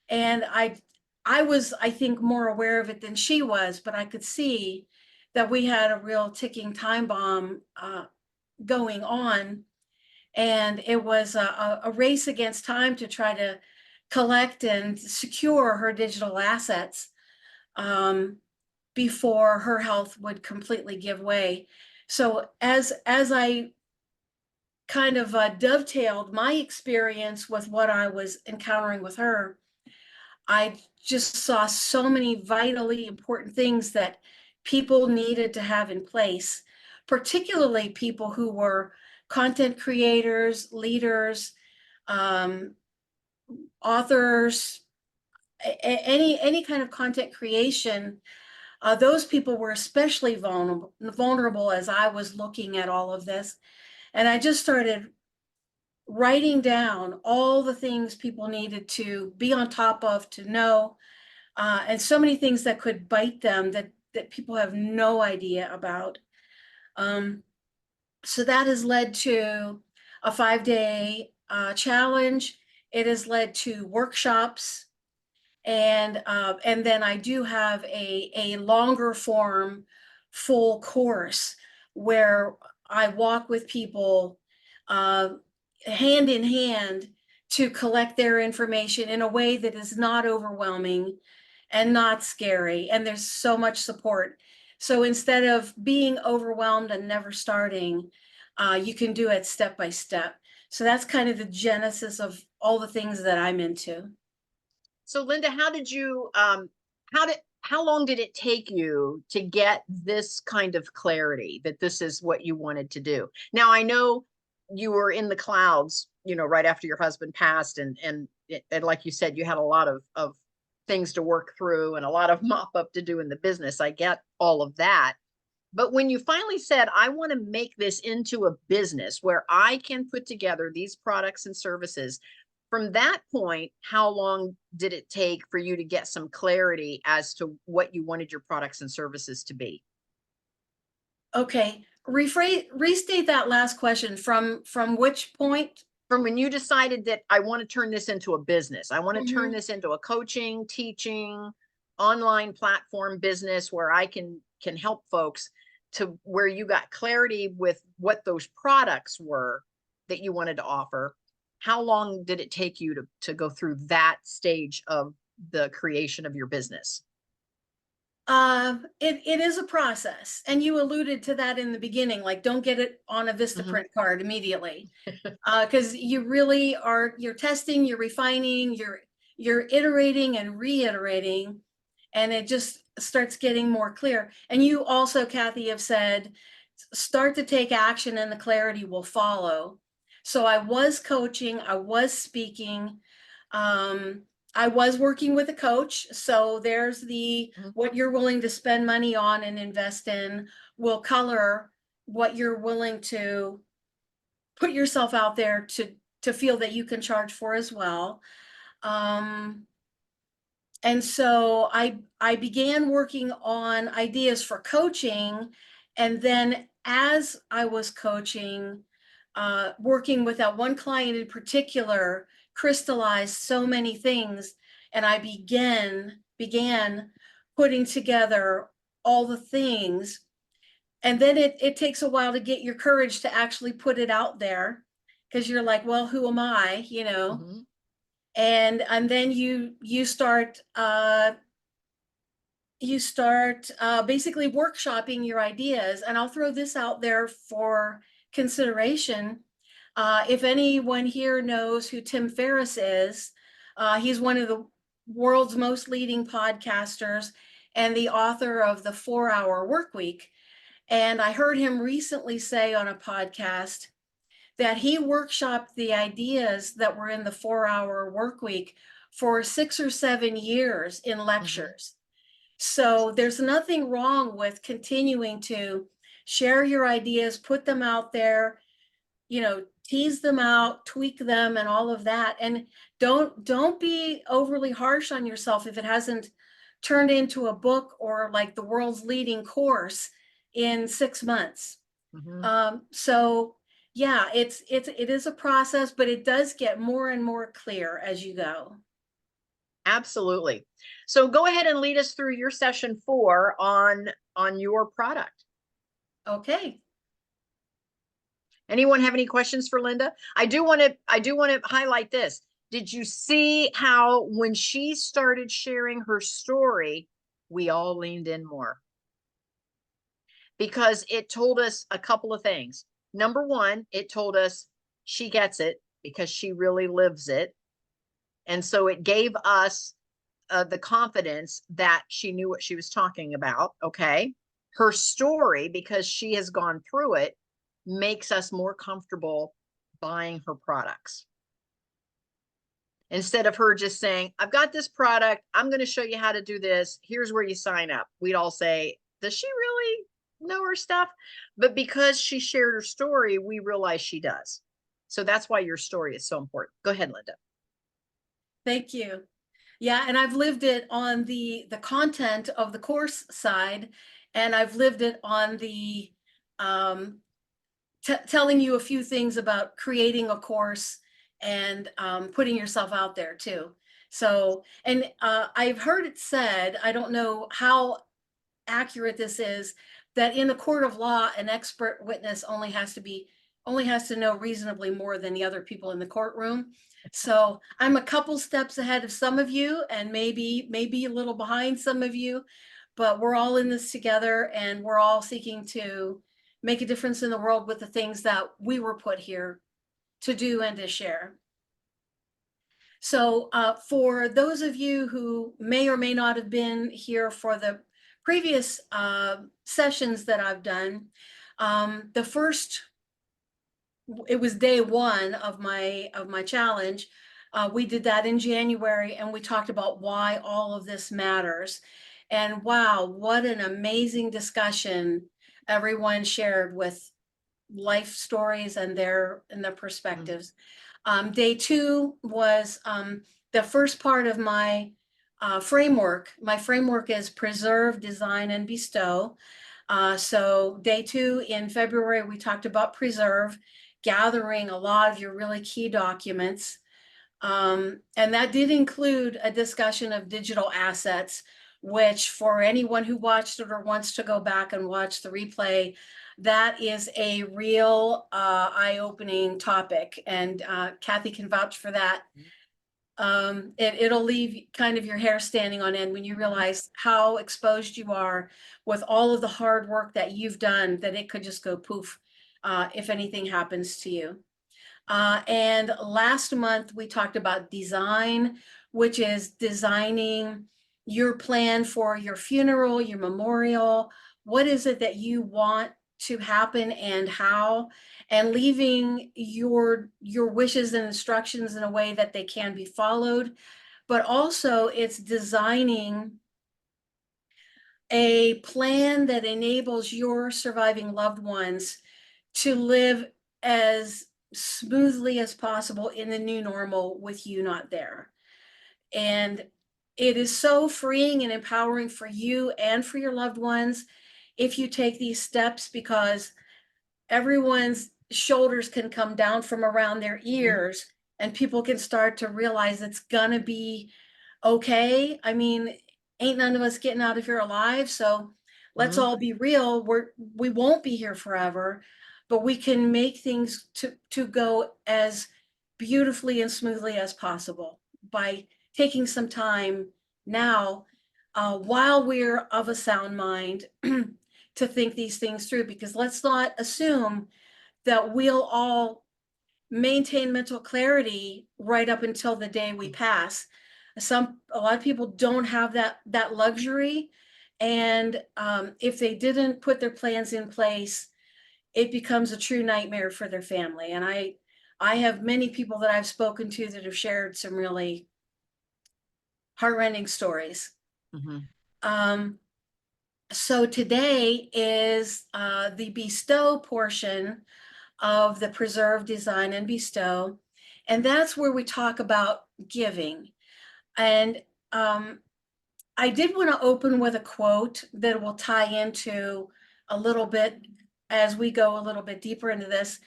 And I was, I think, more aware of it than she was, but I could see that we had a real ticking time bomb going on. And it was a race against time to try to collect and secure her digital assets. before her health would completely give way. So as I kind of dovetailed my experience with what I was encountering with her, I just saw so many vitally important things that people needed to have in place, particularly people who were content creators, leaders, authors, any kind of content creation. Those people were especially vulnerable as I was looking at all of this. And I just started writing down all the things people needed to be on top of, to know, and so many things that could bite them that people have no idea about. So that has led to a 5-day challenge. It has led to workshops, and then I do have a longer form full course where I walk with people hand in hand to collect their information in a way that is not overwhelming and not scary. And there's so much support. So instead of being overwhelmed and never starting, you can do it step by step. So that's kind of the genesis of all the things that I'm into. So Linda, how did you, how long did it take you to get this kind of clarity that this is what you wanted to do? Now, I know you were in the clouds, you know, right after your husband passed, and like you said, you had a lot of things to work through and a lot of mop up to do in the business. I get all of that. But when you finally said, I want to make this into a business where I can put together these products and services, from that point, how long did it take for you to get some clarity as to what you wanted your products and services to be? Okay, restate that last question from which point? From when you decided that I want to turn this into a business, I want to turn Mhm. this into a coaching, teaching, online platform business where I can help folks, to where you got clarity with what those products were that you wanted to offer. How long did it take you to go through that stage of the creation of your business? It is a process, and you alluded to that in the beginning, like don't get it on a Vistaprint card immediately. Because you really are, you're testing, you're refining, you're iterating and reiterating, and it just starts getting more clear. And you also, Kathy, have said, start to take action and the clarity will follow. So I was coaching, I was speaking, I was working with a coach. So there's the, what you're willing to spend money on and invest in will color what you're willing to put yourself out there to feel that you can charge for as well. And so I began working on ideas for coaching, and then as I was coaching, working with that one client in particular, crystallized so many things, and I began putting together all the things. And then it takes a while to get your courage to actually put it out there, because you're like, well, who am I, you know? Mhm. And then you start basically workshopping your ideas. And I'll throw this out there for consideration. If anyone here knows who Tim Ferriss is, he's one of the world's most leading podcasters and the author of the 4-Hour Workweek. And I heard him recently say on a podcast that he workshopped the ideas that were in the 4-Hour Workweek for 6 or 7 years in lectures. So there's nothing wrong with continuing to share your ideas, put them out there, you know, tease them out, tweak them, and all of that. And don't be overly harsh on yourself if it hasn't turned into a book or like the world's leading course in 6 months. So yeah, it is a process, but it does get more and more clear as you go. Absolutely. So go ahead and lead us through your session 4 on your product. Okay. Anyone have any questions for Linda? I do want to highlight this. Did you see how when she started sharing her story, we all leaned in more? because it told us a couple of things. Number one, it told us she gets it because she really lives it. And so it gave us the confidence that she knew what she was talking about. Okay. Her story, because she has gone through it, makes us more comfortable buying her products. Instead of her just saying, I've got this product, I'm going to show you how to do this. Here's where you sign up. We'd all say, does she really know her stuff? But because she shared her story, we realize she does. So that's why your story is so important. Go ahead, Linda. Thank you. Yeah, and I've lived it on the content of the course side, and I've lived it on the telling you a few things about creating a course and putting yourself out there too. So, and I've heard it said, I don't know how accurate this is, that in a court of law, an expert witness only has to know reasonably more than the other people in the courtroom. So I'm a couple steps ahead of some of you, and maybe a little behind some of you, but we're all in this together, and we're all seeking to make a difference in the world with the things that we were put here to do and to share. So for those of you who may or may not have been here for the previous sessions that I've done, the first, it was day one of my challenge. We did that in January, and we talked about why all of this matters. And wow, what an amazing discussion everyone shared with life stories and their perspectives. Day two was the first part of my framework. My framework is preserve, design, and bestow. So day two in February, we talked about preserve, gathering a lot of your really key documents. And that did include a discussion of digital assets, which for anyone who watched it or wants to go back and watch the replay, that is a real eye-opening topic. And Kathy can vouch for that. It'll leave kind of your hair standing on end when you realize how exposed you are with all of the hard work that you've done, that it could just go poof if anything happens to you. And last month we talked about design, which is designing your plan for your funeral, your memorial. What is it that you want to happen and how, and leaving your wishes and instructions in a way that they can be followed. But also it's designing a plan that enables your surviving loved ones to live as smoothly as possible in the new normal with you not there. And it is so freeing and empowering for you and for your loved ones if you take these steps, because everyone's shoulders can come down from around their ears and people can start to realize it's gonna be okay. I mean, ain't none of us getting out of here alive, so let's all be real. We won't be here forever, but we can make things to go as beautifully and smoothly as possible by taking some time now while we're of a sound mind to think these things through, because let's not assume that we'll all maintain mental clarity right up until the day we pass. A lot of people don't have that luxury, and if they didn't put their plans in place, it becomes a true nightmare for their family. And I have many people that I've spoken to that have shared some really heartrending stories. So today is the bestow portion of the preserve, design, and bestow. And that's where we talk about giving. And I did want to open with a quote that will tie into a little bit as we go a little bit deeper into this.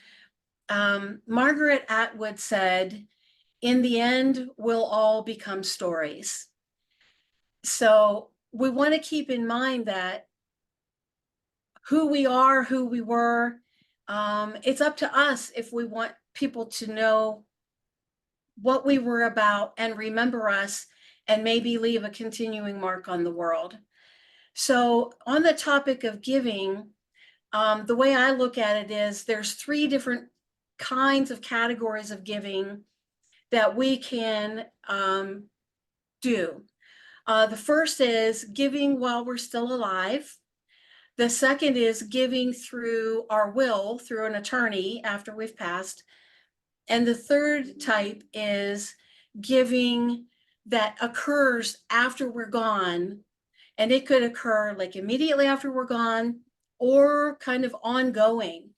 Margaret Atwood said, "In the end, we'll all become stories." So we want to keep in mind that who we are, who we were, it's up to us if we want people to know what we were about and remember us and maybe leave a continuing mark on the world. So on the topic of giving, The way I look at it is there's 3 different kinds of categories of giving that we can do. The first is giving while we're still alive. The second is giving through our will, through an attorney after we've passed. And the third type is giving that occurs after we're gone. And it could occur like immediately after we're gone or kind of ongoing.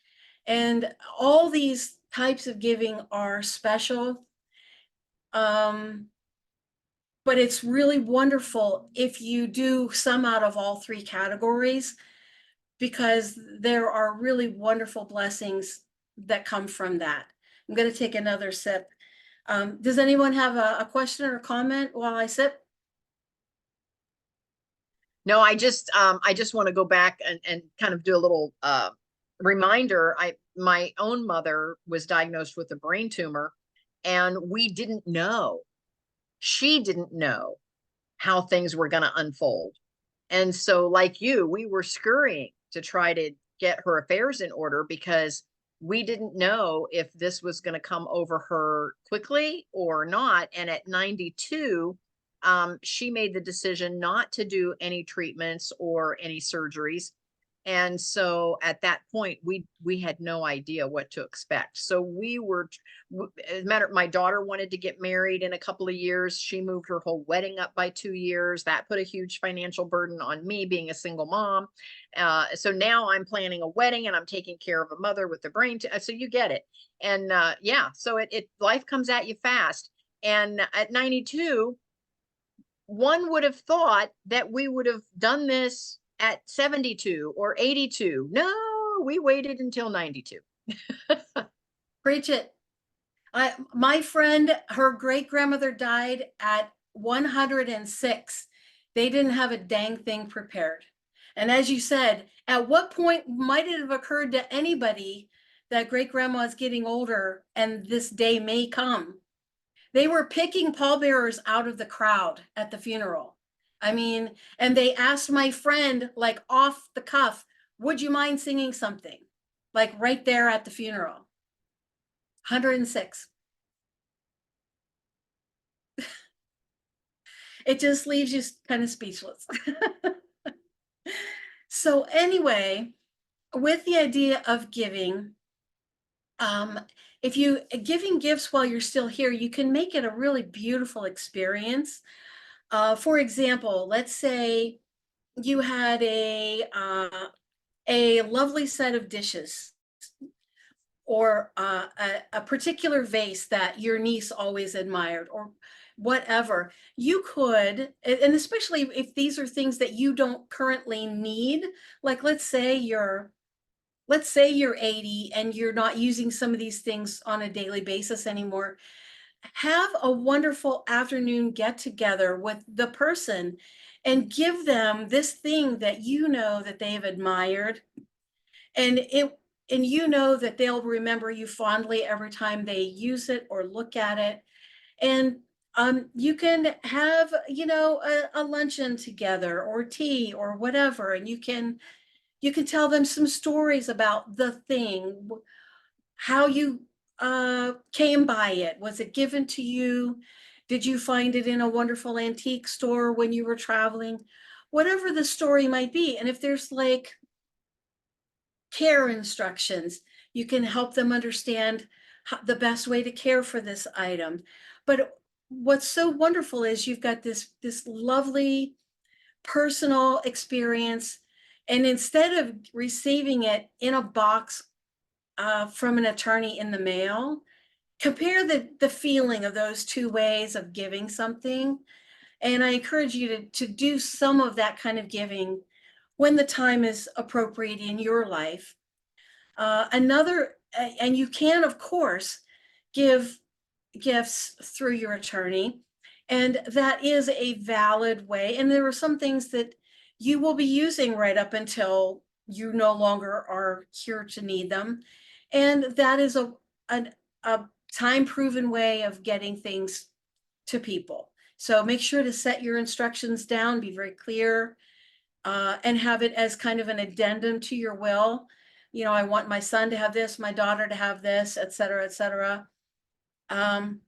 And all these types of giving are special. But it's really wonderful if you do some out of all 3 categories, because there are really wonderful blessings that come from that. I'm going to take another sip. Does anyone have a question or comment while I sip? No, I just want to go back and kind of do a little reminder. My own mother was diagnosed with a brain tumor, and we didn't know. She didn't know how things were going to unfold. And so, like you, we were scurrying to try to get her affairs in order because we didn't know if this was going to come over her quickly or not. And at 92, she made the decision not to do any treatments or any surgeries. And so at that point, we had no idea what to expect. So we were, as a matter, my daughter wanted to get married in a couple of years. She moved her whole wedding up by 2 years. That put a huge financial burden on me being a single mom. So now I'm planning a wedding and I'm taking care of a mother with the brain. So you get it. And yeah, so it life comes at you fast. And at 92, one would have thought that we would have done this at 72 or 82. No, we waited until 92. Preach it. My friend, her great grandmother died at 106. They didn't have a dang thing prepared. And as you said, at what point might it have occurred to anybody that great grandma is getting older and this day may come? They were picking pallbearers out of the crowd at the funeral. I mean, and they asked my friend, like off the cuff, would you mind singing something? Like right there at the funeral. 106. It just leaves you kind of speechless. So anyway, with the idea of giving, if you giving gifts while you're still here, you can make it a really beautiful experience. For example, let's say you had a lovely set of dishes or a particular vase that your niece always admired or whatever. You could, and especially if these are things that you don't currently need, like let's say you're 80 and you're not using some of these things on a daily basis anymore. Have a wonderful afternoon get together with the person and give them this thing that you know that they've admired, and you know that they'll remember you fondly every time they use it or look at it. And you can have, you know, a luncheon together or tea or whatever, and you can tell them some stories about the thing, how you came by it. Was it given to you? Did you find it in a wonderful antique store when you were traveling? Whatever the story might be. And if there's like care instructions, you can help them understand the best way to care for this item. But what's so wonderful is you've got this lovely personal experience. And instead of receiving it in a box from an attorney in the mail, compare the feeling of those 2 ways of giving something. And I encourage you to do some of that kind of giving when the time is appropriate in your life. And you can, of course, give gifts through your attorney. And that is a valid way. And there are some things that you will be using right up until you no longer are here to need them. And that is a time-proven way of getting things to people. So make sure to set your instructions down, be very clear, and have it as kind of an addendum to your will. you know, I want my son to have this, my daughter to have this, et cetera, et cetera. And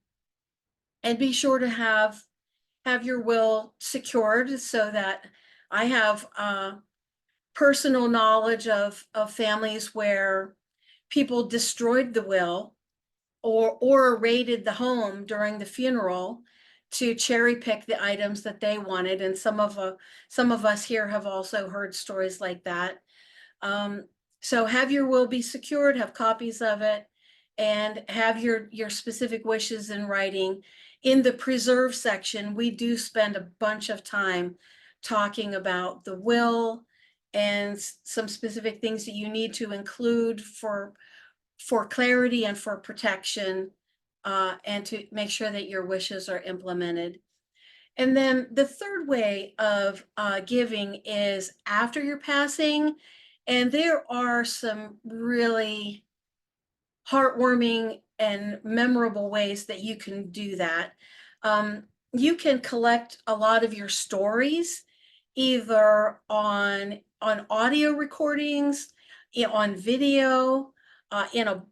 be sure to have your will secured so that I have personal knowledge of families where people destroyed the will or raided the home during the funeral to cherry pick the items that they wanted. And some of us here have also heard stories like that. So have your will be secured, have copies of it, and have your specific wishes in writing. In the preserve section, we do spend a bunch of time talking about the will and some specific things that you need to include for clarity and for protection, and to make sure that your wishes are implemented. And then the third way of giving is after your passing. And there are some really heartwarming and memorable ways that you can do that. You can collect a lot of your stories either on audio recordings, on video, in a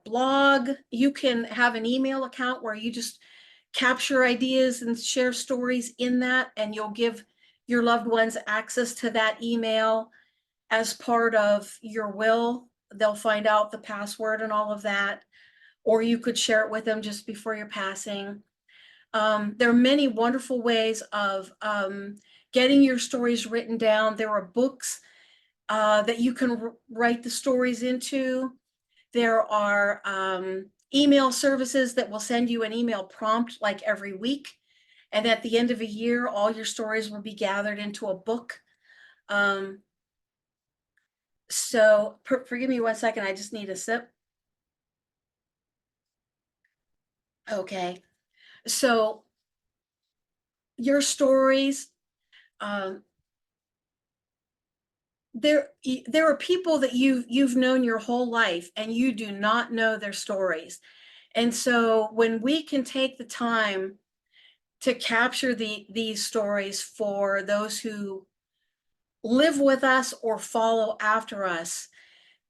blog. You can have an email account where you just capture ideas and share stories in that, and you'll give your loved ones access to that email as part of your will. They'll find out the password and all of that, or you could share it with them just before your passing. There are many wonderful ways of getting your stories written down. There are books that you can write the stories into. There are email services that will send you an email prompt like every week. And at the end of a year, all your stories will be gathered into a book. So forgive me 1 second, I just need a sip. Okay, so your stories, there are people that you've known your whole life and you do not know their stories. And so when we can take the time to capture these stories for those who live with us or follow after us,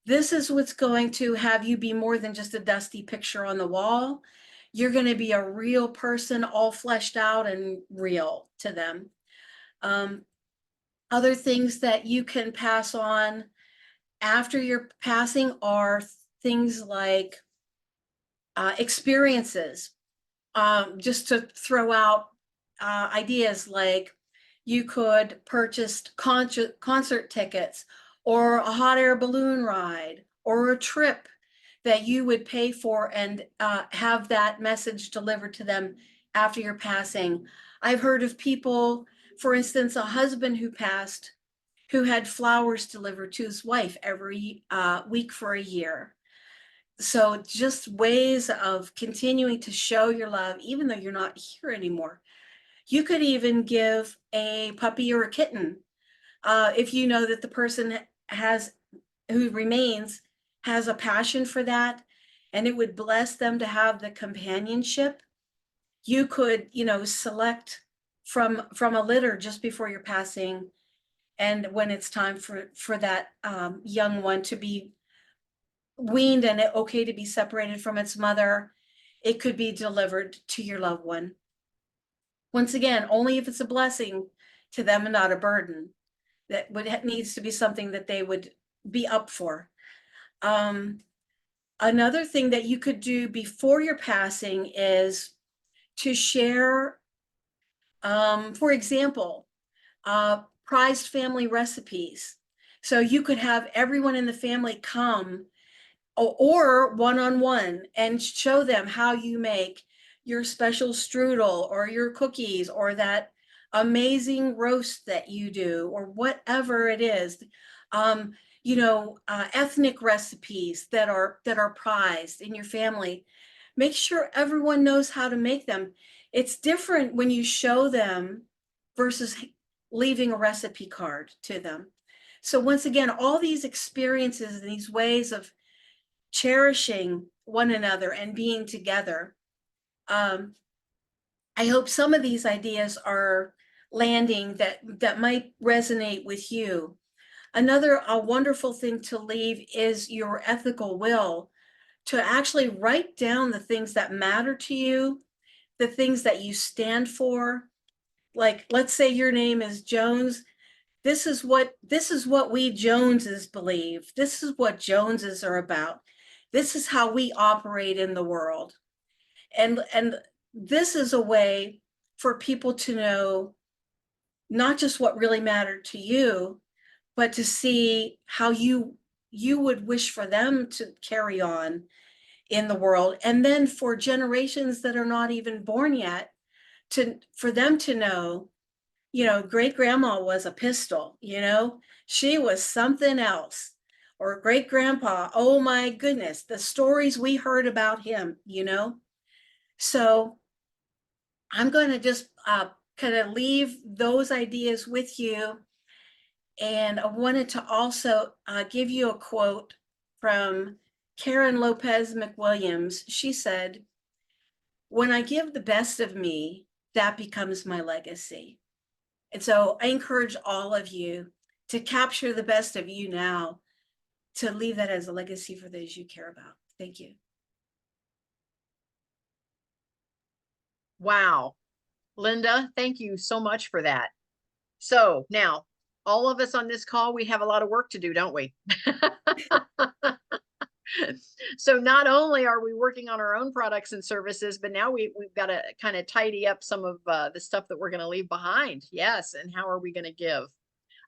this is what's going to have you be more than just a dusty picture on the wall. You're going to be a real person, all fleshed out and real to them. Other things that you can pass on after your passing are things like experiences. Just to throw out ideas, like you could purchase concert tickets, or a hot air balloon ride, or a trip that you would pay for and have that message delivered to them after your passing. I've heard of people, for instance, a husband who passed, who had flowers delivered to his wife every week for a year. So just ways of continuing to show your love, even though you're not here anymore. You could even give a puppy or a kitten, if you know that the person who remains has a passion for that, and it would bless them to have the companionship. You could, select from a litter just before your passing, and when it's time for that young one to be weaned and okay to be separated from its mother, it could be delivered to your loved one. Once again, only if it's a blessing to them and not a burden. That needs to be something that they would be up for. Another thing that you could do before your passing is to share, for example, prized family recipes. So you could have everyone in the family come, or one-on-one, and show them how you make your special strudel or your cookies or that amazing roast that you do, or whatever it is. Ethnic recipes that are prized in your family. Make sure everyone knows how to make them. It's different when you show them versus leaving a recipe card to them. So once again, all these experiences and these ways of cherishing one another and being together. I hope some of these ideas are landing that might resonate with you. Another a wonderful thing to leave is your ethical will, to actually write down the things that matter to you, the things that you stand for. Like, let's say your name is Jones. This is what we Joneses believe. This is what Joneses are about. This is how we operate in the world. And this is a way for people to know not just what really mattered to you, but to see how you would wish for them to carry on in the world. And then for generations that are not even born yet, for them to know, great grandma was a pistol, she was something else. Or great grandpa, oh my goodness, the stories we heard about him, So I'm going to just kind of leave those ideas with you. And I wanted to also give you a quote from Karen Lopez McWilliams. She said, "When I give the best of me, that becomes my legacy." And so I encourage all of you to capture the best of you now, to leave that as a legacy for those you care about. Thank you. Wow. Linda, thank you so much for that. So now, all of us on this call, we have a lot of work to do, don't we? So not only are we working on our own products and services, but now we've got to kind of tidy up some of the stuff that we're going to leave behind. Yes. And how are we going to give?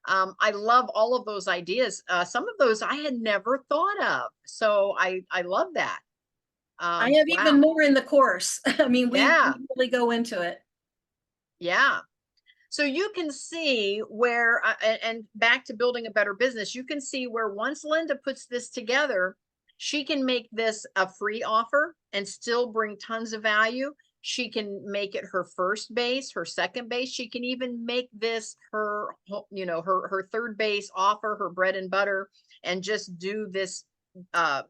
I love all of those ideas. Some of those I had never thought of. So I love that. I have Wow. even more in the course. I mean, we Yeah. really go into it. Yeah. So you can see where, and back to building a better business, you can see where once Linda puts this together, she can make this a free offer and still bring tons of value. She can make it her first base, her second base. She can even make this her, her third base offer, her bread and butter, and just do this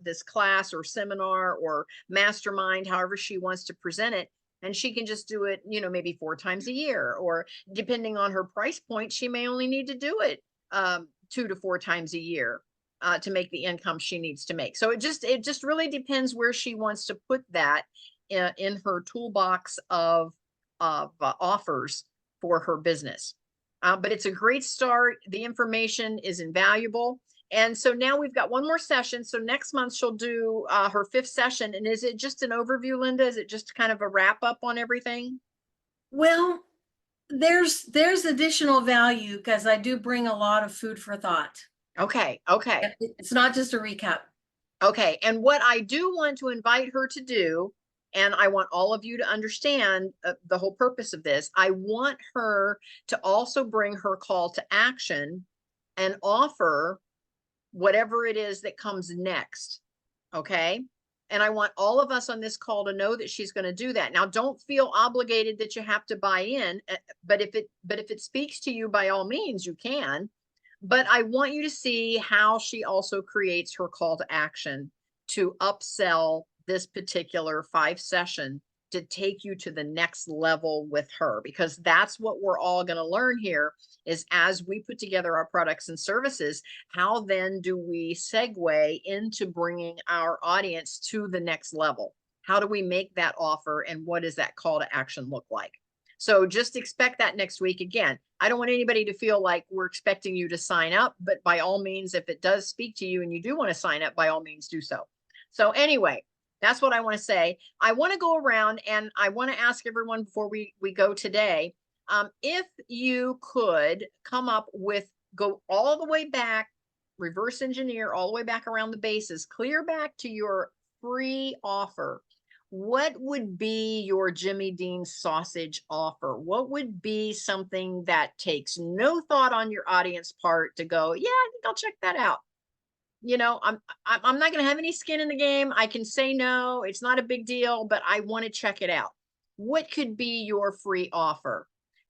this class or seminar or mastermind, however she wants to present it. And she can just do it, maybe 4 times a year, or depending on her price point, she may only need to do it 2 to 4 times a year to make the income she needs to make. So it just really depends where she wants to put that in her toolbox of offers for her business. But it's a great start. The information is invaluable. And so now we've got one more session. So next month she'll do her 5th session. And is it just an overview, Linda? Is it just kind of a wrap up on everything? Well, there's additional value because I do bring a lot of food for thought. Okay. Okay. It's not just a recap. Okay. And what I do want to invite her to do, and I want all of you to understand the whole purpose of this, I want her to also bring her call to action and offer whatever it is that comes next. Okay. And I want all of us on this call to know that she's going to do that. Now, don't feel obligated that you have to buy in, but if it speaks to you, by all means, you can. But I want you to see how she also creates her call to action to upsell this particular 5 session to take you to the next level with her, because that's what we're all going to learn here is as we put together our products and services, how then do we segue into bringing our audience to the next level? How do we make that offer, and what does that call to action look like? So just expect that next week. Again, I don't want anybody to feel like we're expecting you to sign up, but by all means, if it does speak to you and you do want to sign up, by all means do so. So anyway, that's what I want to say. I want to go around and I want to ask everyone before we go today, if you could come up with, go all the way back, reverse engineer all the way back around the bases, clear back to your free offer. What would be your Jimmy Dean sausage offer? What would be something that takes no thought on your audience part to go, yeah, I think I'll check that out. I'm not going to have any skin in the game. I can say no, it's not a big deal, but I want to check it out. What could be your free offer?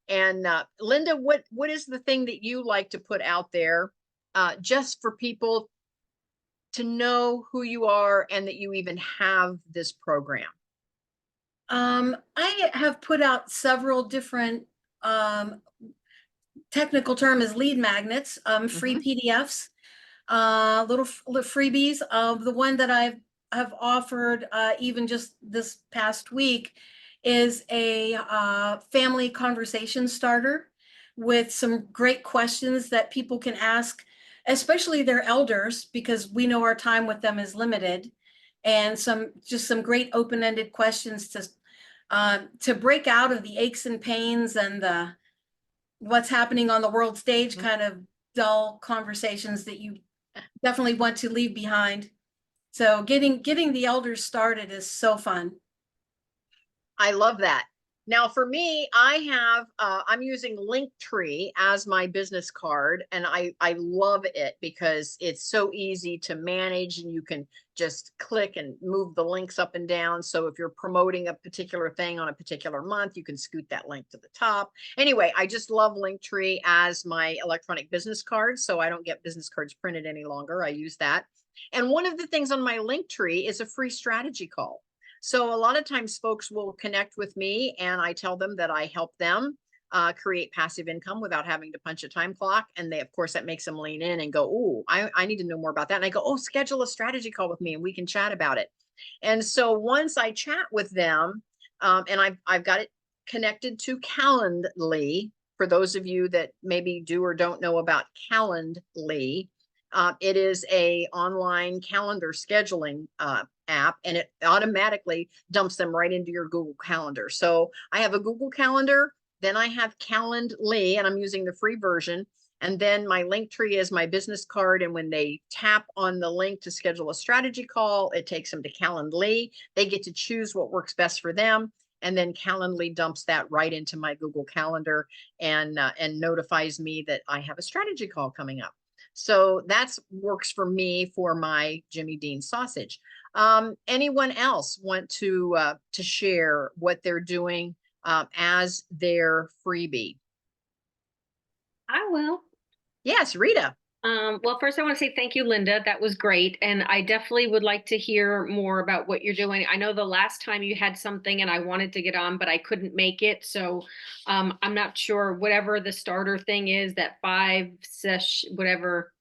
And Linda, what is the thing that you like to put out there just for people to know who you are and that you even have this program? I have put out several different technical term is lead magnets, free PDFs, little freebies. The one that have offered even just this past week is a family conversation starter with some great questions that people can ask, especially their elders, because we know our time with them is limited, and some great open-ended questions to break out of the aches and pains and the what's happening on the world stage kind of dull conversations that you definitely want to leave behind. So getting the elders started is so fun. I love that. Now for me, I'm using Linktree as my business card, and I love it because it's so easy to manage, and you can just click and move the links up and down. So if you're promoting a particular thing on a particular month, you can scoot that link to the top. Anyway, I just love Linktree as my electronic business card. So I don't get business cards printed any longer. I use that. And one of the things on my Linktree is a free strategy call. So a lot of times folks will connect with me and I tell them that I help them create passive income without having to punch a time clock. And they, of course, that makes them lean in and go, oh, I need to know more about that. And I go, oh, schedule a strategy call with me and we can chat about it. And so once I chat with them, and I've got it connected to Calendly, for those of you that maybe do or don't know about Calendly, it is a online calendar scheduling app, and it automatically dumps them right into your Google Calendar. So I have a Google Calendar, then I have Calendly, and I'm using the free version. And then my Linktree is my business card. And when they tap on the link to schedule a strategy call, it takes them to Calendly. They get to choose what works best for them. And then Calendly dumps that right into my Google Calendar and notifies me that I have a strategy call coming up. So that's works for me for my Jimmy Dean sausage. Anyone else want to share what they're doing as their freebie? I will. Yes, Rita. Well, first I want to say thank you, Linda. That was great. And I definitely would like to hear more about what you're doing. I know the last time you had something and I wanted to get on, but I couldn't make it. So I'm not sure whatever the starter thing is, that whatever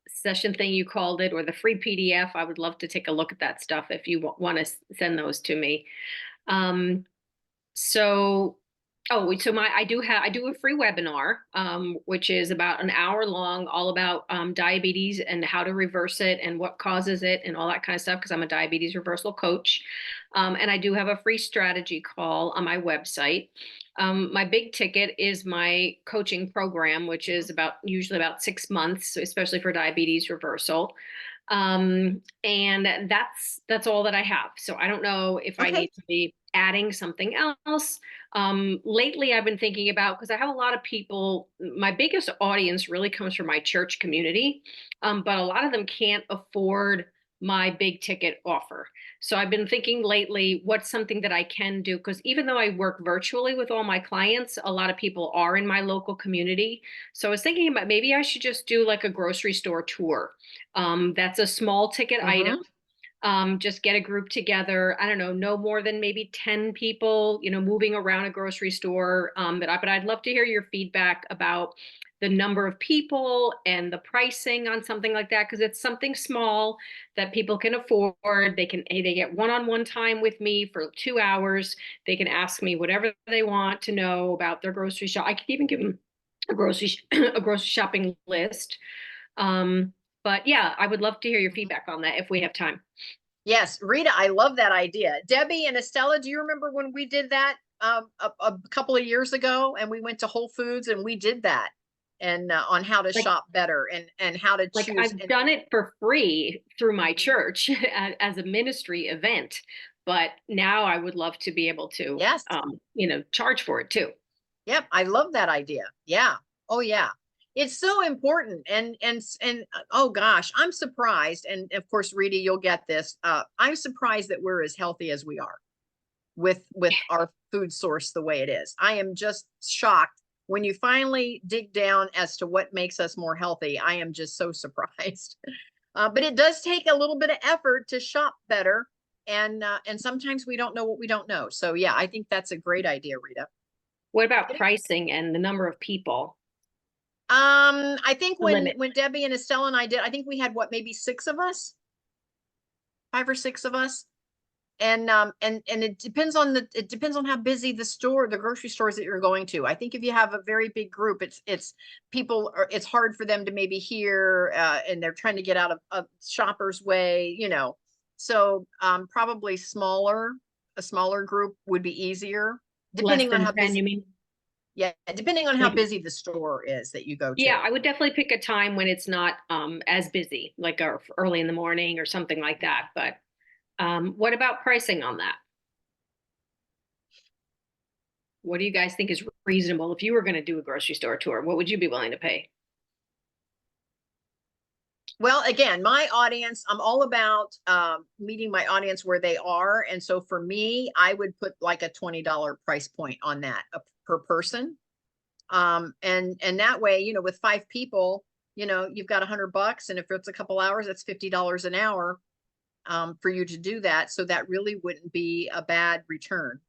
session thing you called it, or the free PDF. I would love to take a look at that stuff if you want to send those to me. So I do a free webinar, which is about an hour long, all about diabetes and how to reverse it and what causes it and all that kind of stuff, because I'm a diabetes reversal coach. And I do have a free strategy call on my website. My big ticket is my coaching program, which is usually about 6 months, especially for diabetes reversal. And that's all that I have. So I don't know if I need to be adding something else. Lately I've been thinking about, because I have a lot of people, my biggest audience really comes from my church community, but a lot of them can't afford my big ticket offer. So I've been thinking lately, what's something that I can do? Because even though I work virtually with all my clients, a lot of people are in my local community. So I was thinking about maybe I should just do like a grocery store tour. That's a small ticket item. Just get a group together. I don't know, no more than maybe 10 people, moving around a grocery store. But I'd love to hear your feedback about the number of people and the pricing on something like that, because it's something small that people can afford. They get one-on-one time with me for 2 hours. They can ask me whatever they want to know about their grocery shop. I could even give them a grocery shopping list. But yeah, I would love to hear your feedback on that if we have time. Yes, Rita, I love that idea. Debbie and Estella, do you remember when we did that a couple of years ago, and we went to Whole Foods and we did that, and on how to shop better and how to choose. I've done it for free through my church as a ministry event, but now I would love to be able to, yes, charge for it too. Yep, I love that idea. Yeah. Oh yeah. It's so important. And oh gosh, I'm surprised. And of course, Rita, you'll get this. I'm surprised that we're as healthy as we are with our food source the way it is. I am just shocked when you finally dig down as to what makes us more healthy. I am just so surprised. But it does take a little bit of effort to shop better. And sometimes we don't know what we don't know. So yeah, I think that's a great idea, Rita. What about pricing and the number of people? I think The when limit. Debbie and Estelle and I did, I think we had what, maybe 6 of us, 5 or 6 of us. And it depends on how busy the grocery stores that you're going to. I think if you have a very big group, it's hard for them to maybe hear, and they're trying to get out of shopper's way, So probably a smaller group would be easier, Less depending on than how 10, you busy. mean? Yeah, depending on how Like, busy the store is that you go to. yeah, I would definitely pick a time when it's not as busy, like early in the morning or something like that. But what about pricing on that? What do you guys think is reasonable if you were going to do a grocery store tour? What would you be willing to pay? Well, again, my audience, I'm all about meeting my audience where they are. And so for me, I would put like a $20 price point on that per person. And that way, with 5 people, you've got $100. And if it's a couple hours, that's $50 an hour for you to do that. So that really wouldn't be a bad return.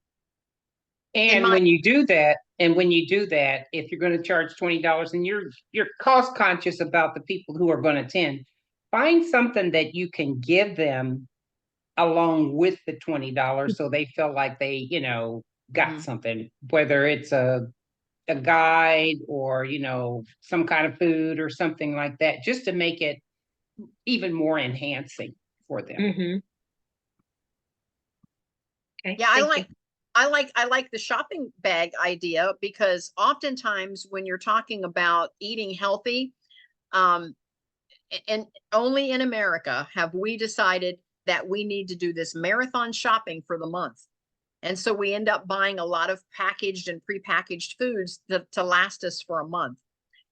And when you do that, if you're going to charge $20 and you're cost conscious about the people who are going to attend, find something that you can give them along with the $20 so they feel like they, got something, whether it's a guide or, some kind of food or something like that, just to make it even more enhancing for them. Mm-hmm. Okay. Yeah, I like the shopping bag idea, because oftentimes when you're talking about eating healthy, and only in America have we decided that we need to do this marathon shopping for the month. And so we end up buying a lot of packaged and prepackaged foods to last us for a month.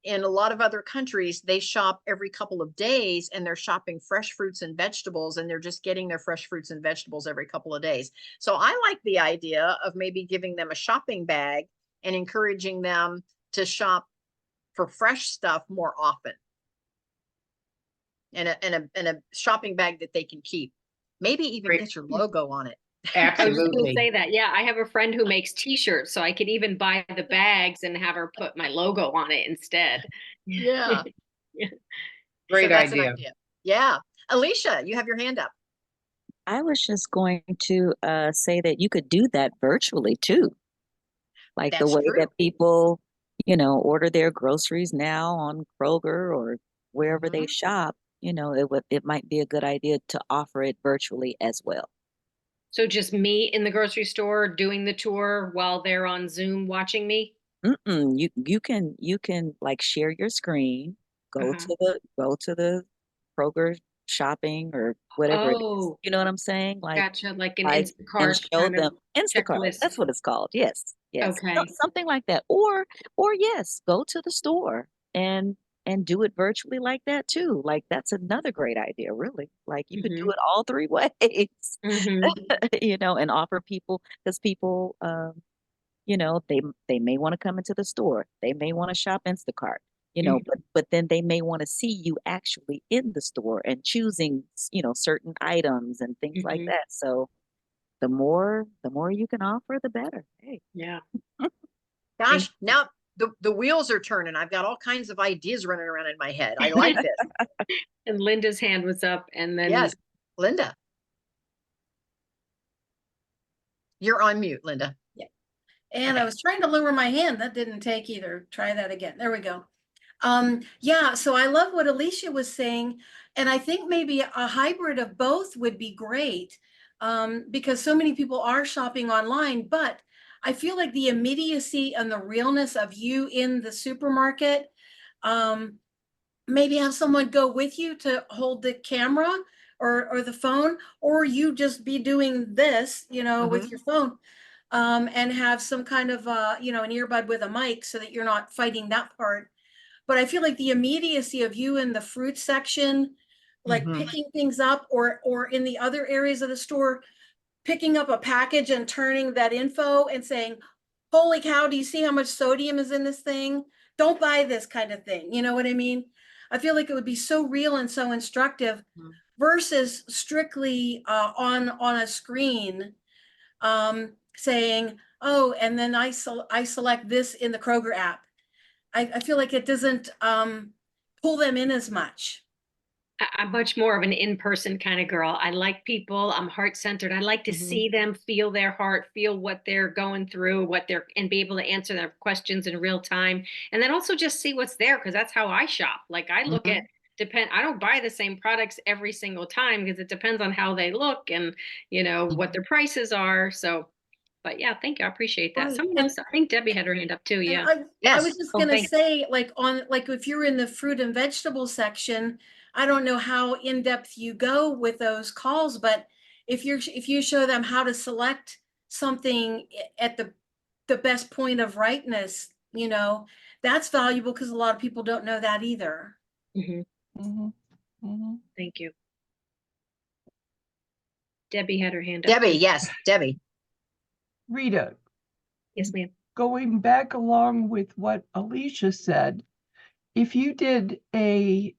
In a lot of other countries, they shop every couple of days, and they're shopping fresh fruits and vegetables, and they're just getting their fresh fruits and vegetables every couple of days. So I like the idea of maybe giving them a shopping bag and encouraging them to shop for fresh stuff more often. And a shopping bag that they can keep. Maybe even Great. get your logo on it. I was just going to Absolutely. say that. Yeah, I have a friend who makes t-shirts, so I could even buy the bags and have her put my logo on it instead. Yeah. Great So that's an idea. idea. Yeah. Alicia, you have your hand up. I was just going to say that you could do that virtually too. Like the That's way true. that people, order their groceries now on Kroger or wherever they shop, it might be a good idea to offer it virtually as well. So just me in the grocery store doing the tour while they're on Zoom watching me? You can like share your screen, go Uh-huh. to the Kroger shopping or whatever it is. Oh, You know what I'm saying? Like gotcha. Like an and Instacart show kind of them Instacart. checklist. That's what it's called. Yes. Yes. Okay. Something like that. Or yes, go to the store and do it virtually like that too. Like that's another great idea, really. Like you could do Mm-hmm. it all 3 ways. Mm-hmm. And offer people, because people they may want to come into the store. They may want to shop Instacart, but then they may want to see you actually in the store and choosing, certain items and things like Mm-hmm. that. So the more you can offer, the better. Hey. Yeah. Gosh, now the wheels are turning. I've got all kinds of ideas running around in my head. I like this. And Linda's hand was up, and then Yes. Linda. You're on mute, Linda. Yeah. And I was trying to lower my hand. That didn't take either. Try that again. There we go. Yeah, so I love what Alicia was saying. And I think maybe a hybrid of both would be great, because so many people are shopping online, but I feel like the immediacy and the realness of you in the supermarket, maybe have someone go with you to hold the camera or the phone, or you just be doing this, with your phone, and have some kind of, an earbud with a mic so that you're not fighting that part. But I feel like the immediacy of you in the fruit section, like picking things up, or in the other areas of the store, picking up a package and turning that info and saying, holy cow, do you see how much sodium is in this thing? Don't buy this kind of thing. You know what I mean? I feel like it would be so real and so instructive versus strictly on a screen, saying, oh, and then I select this in the Kroger app. I feel like it doesn't pull them in as much. I'm much more of an in-person kind of girl. I like people. I'm heart-centered. I like to see them, feel their heart, feel what they're going through, and be able to answer their questions in real time. And then also just see what's there, because that's how I shop. Like I look at I don't buy the same products every single time because it depends on how they look and what their prices are. So, but yeah, thank you. I appreciate that. Right. Someone else, I think Debbie had her hand up too. And Yeah. I was Yes. just Oh, gonna thank you. say, like if you're in the fruit and vegetable section, I don't know how in depth you go with those calls, but if you show them how to select something at the best point of ripeness, that's valuable because a lot of people don't know that either. Mhm. Mhm. Mhm. Thank you. Debbie had her hand up Debbie, too. yes, Debbie. Rita, Yes, ma'am. going back along with what Alicia said, if you did a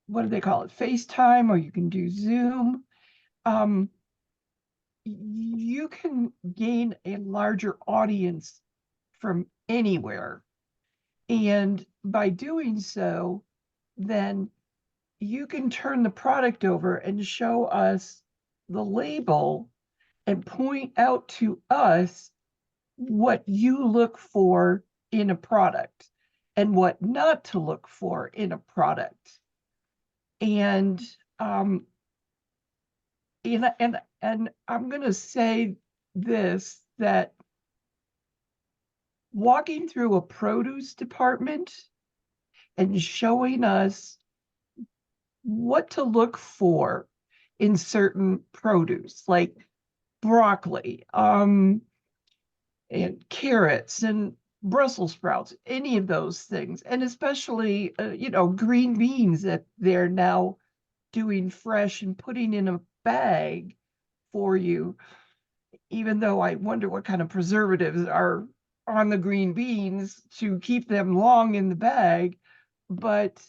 what do they call it, FaceTime, or you can do Zoom, you can gain a larger audience from anywhere. And by doing so, then you can turn the product over and show us the label and point out to us what you look for in a product and what not to look for in a product. And and I'm going to say this, that walking through a produce department and showing us what to look for in certain produce, like broccoli, and carrots and Brussels sprouts, any of those things, and especially, green beans that they're now doing fresh and putting in a bag for you, even though I wonder what kind of preservatives are on the green beans to keep them long in the bag. But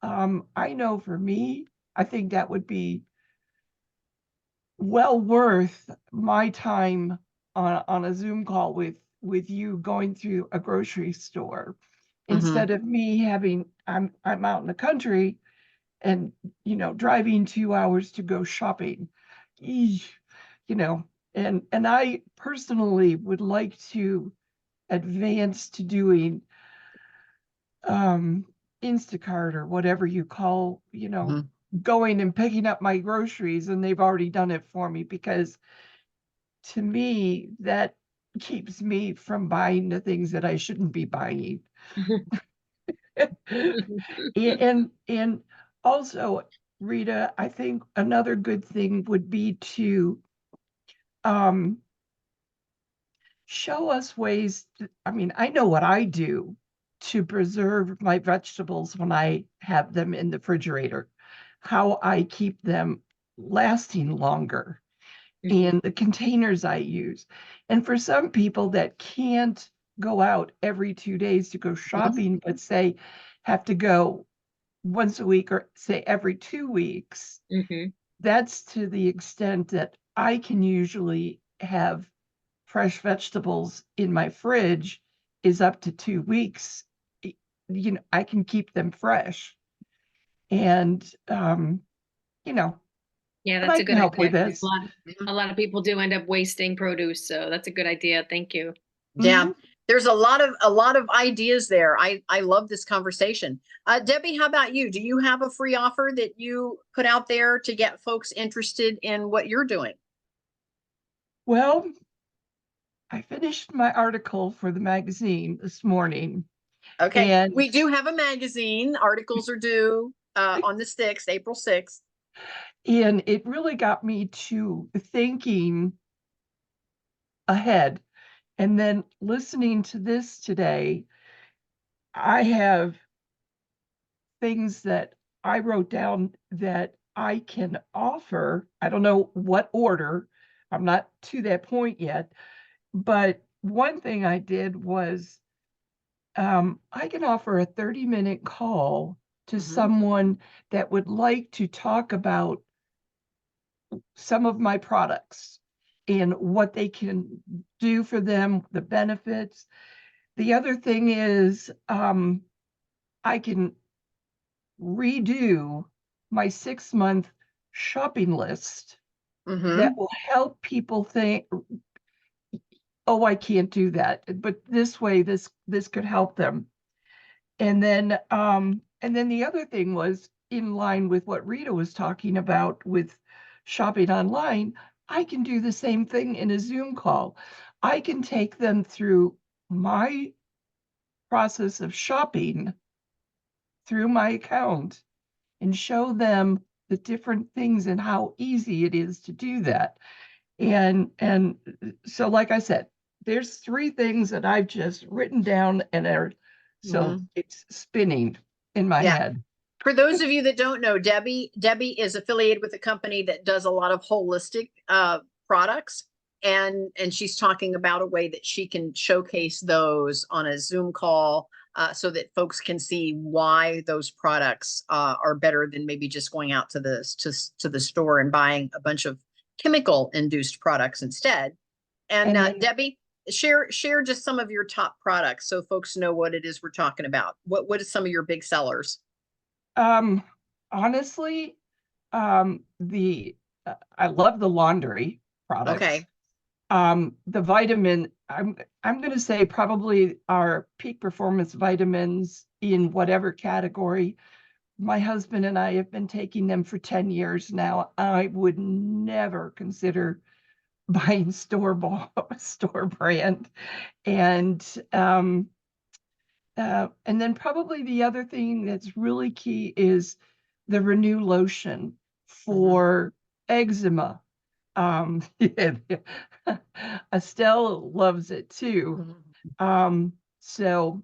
I know for me, I think that would be well worth my time on a Zoom call with you going through a grocery store, instead of me having, I'm out in the country and driving 2 hours to go shopping. Eesh, and I personally would like to advance to doing Instacart or whatever you call, going and picking up my groceries, and they've already done it for me, because to me that keeps me from buying the things that I shouldn't be buying. And also, Rita, I think another good thing would be to show us ways I know what I do to preserve my vegetables when I have them in the refrigerator, how I keep them lasting longer, and the containers I use. And for some people that can't go out every 2 days to go shopping, but say have to go once a week, or say every 2 weeks, that's to the extent that I can usually have fresh vegetables in my fridge, is up to 2 weeks. I can keep them fresh. And Yeah, and that's I a can good help with idea. 'Cause this. a lot of people do end up wasting produce, so that's a good idea. Thank you. Yeah, there's a lot of ideas there. I love this conversation. Debbie, how about you? Do you have a free offer that you put out there to get folks interested in what you're doing? Well, I finished my article for the magazine this morning. Okay, And we do have a magazine. Articles are due on the 6th, April 6th. And it really got me to thinking ahead. And then listening to this today, I have things that I wrote down that I can offer. I don't know what order. I'm not to that point yet. But one thing I did was, I can offer a 30-minute call to someone that would like to talk about some of my products and what they can do for them, the benefits. The other thing is I can redo my 6-month shopping list that will help people think, oh, I can't do that, but this way, this could help them. And then the other thing was in line with what Rita was talking about with shopping online. I can do the same thing in a Zoom call. I can take them through my process of shopping through my account and show them the different things and how easy it is to do that. And so, like I said, there's 3 things that I've just written down and are so it's spinning in my head. For those of you that don't know, Debbie is affiliated with a company that does a lot of holistic products. And she's talking about a way that she can showcase those on a Zoom call so that folks can see why those products are better than maybe just going out to the store and buying a bunch of chemical induced products instead. And Debbie, share just some of your top products so folks know what it is we're talking about. What is some of your big sellers? Honestly, I love the laundry products. Okay. The vitamin, I'm going to say probably our peak performance vitamins in whatever category. My husband and I have been taking them for 10 years now. I would never consider buying store brand. And then probably the other thing that's really key is the Renew lotion for eczema. Estelle loves it too. So,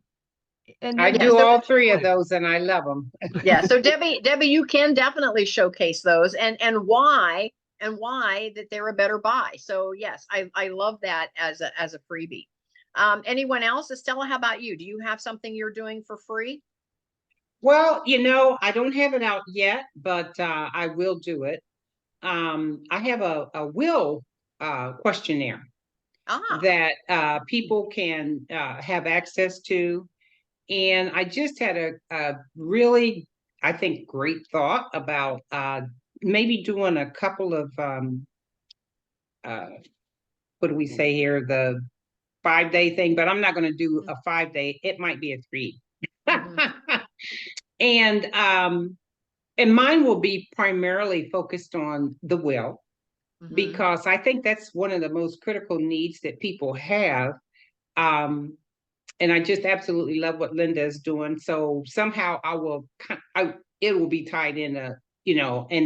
and I do all 3 of those and I love them. Yeah. So Debbie, you can definitely showcase those and why that they're a better buy. So yes, I love that as a freebie. Anyone else? Estella, how about you? Do you have something you're doing for free? Well, I don't have it out yet, but I will do it. I have a will questionnaire that people can have access to. And I just had a really, I think, great thought about maybe doing a couple of, what do we say here, the 5-day thing, but I'm not going to do a 5-day. It might be a 3. And mine will be primarily focused on the will, because I think that's one of the most critical needs that people have. And I just absolutely love what Linda is doing. So somehow it will be tied in and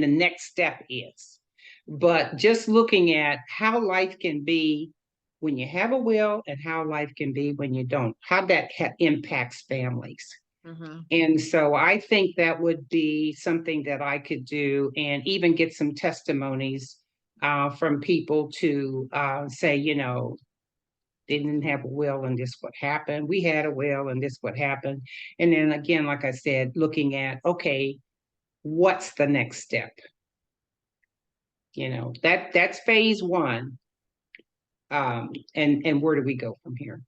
the next step is. But just looking at how life can be when you have a will and how life can be when you don't, how that impacts families. And so I think that would be something that I could do and even get some testimonies from people to say, they didn't have a will and this what happened. We had a will and this what happened. And then again, like I said, looking at, okay, what's the next step? That's phase 1. And where do we go from here?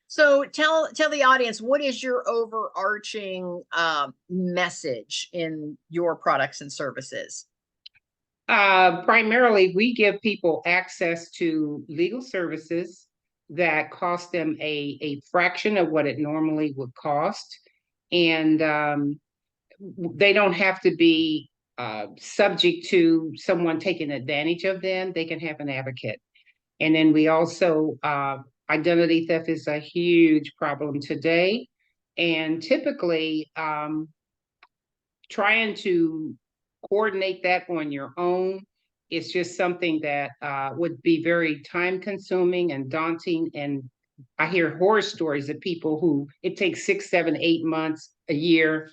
So tell the audience, what is your overarching message in your products and services? Primarily, we give people access to legal services that cost them a fraction of what it normally would cost. And they don't have to be subject to someone taking advantage of them. They can have an advocate. And then we also, identity theft is a huge problem today. And typically, trying to coordinate that on your own is just something that would be very time consuming and daunting. And I hear horror stories of people who it takes 6, 7, 8 months, a year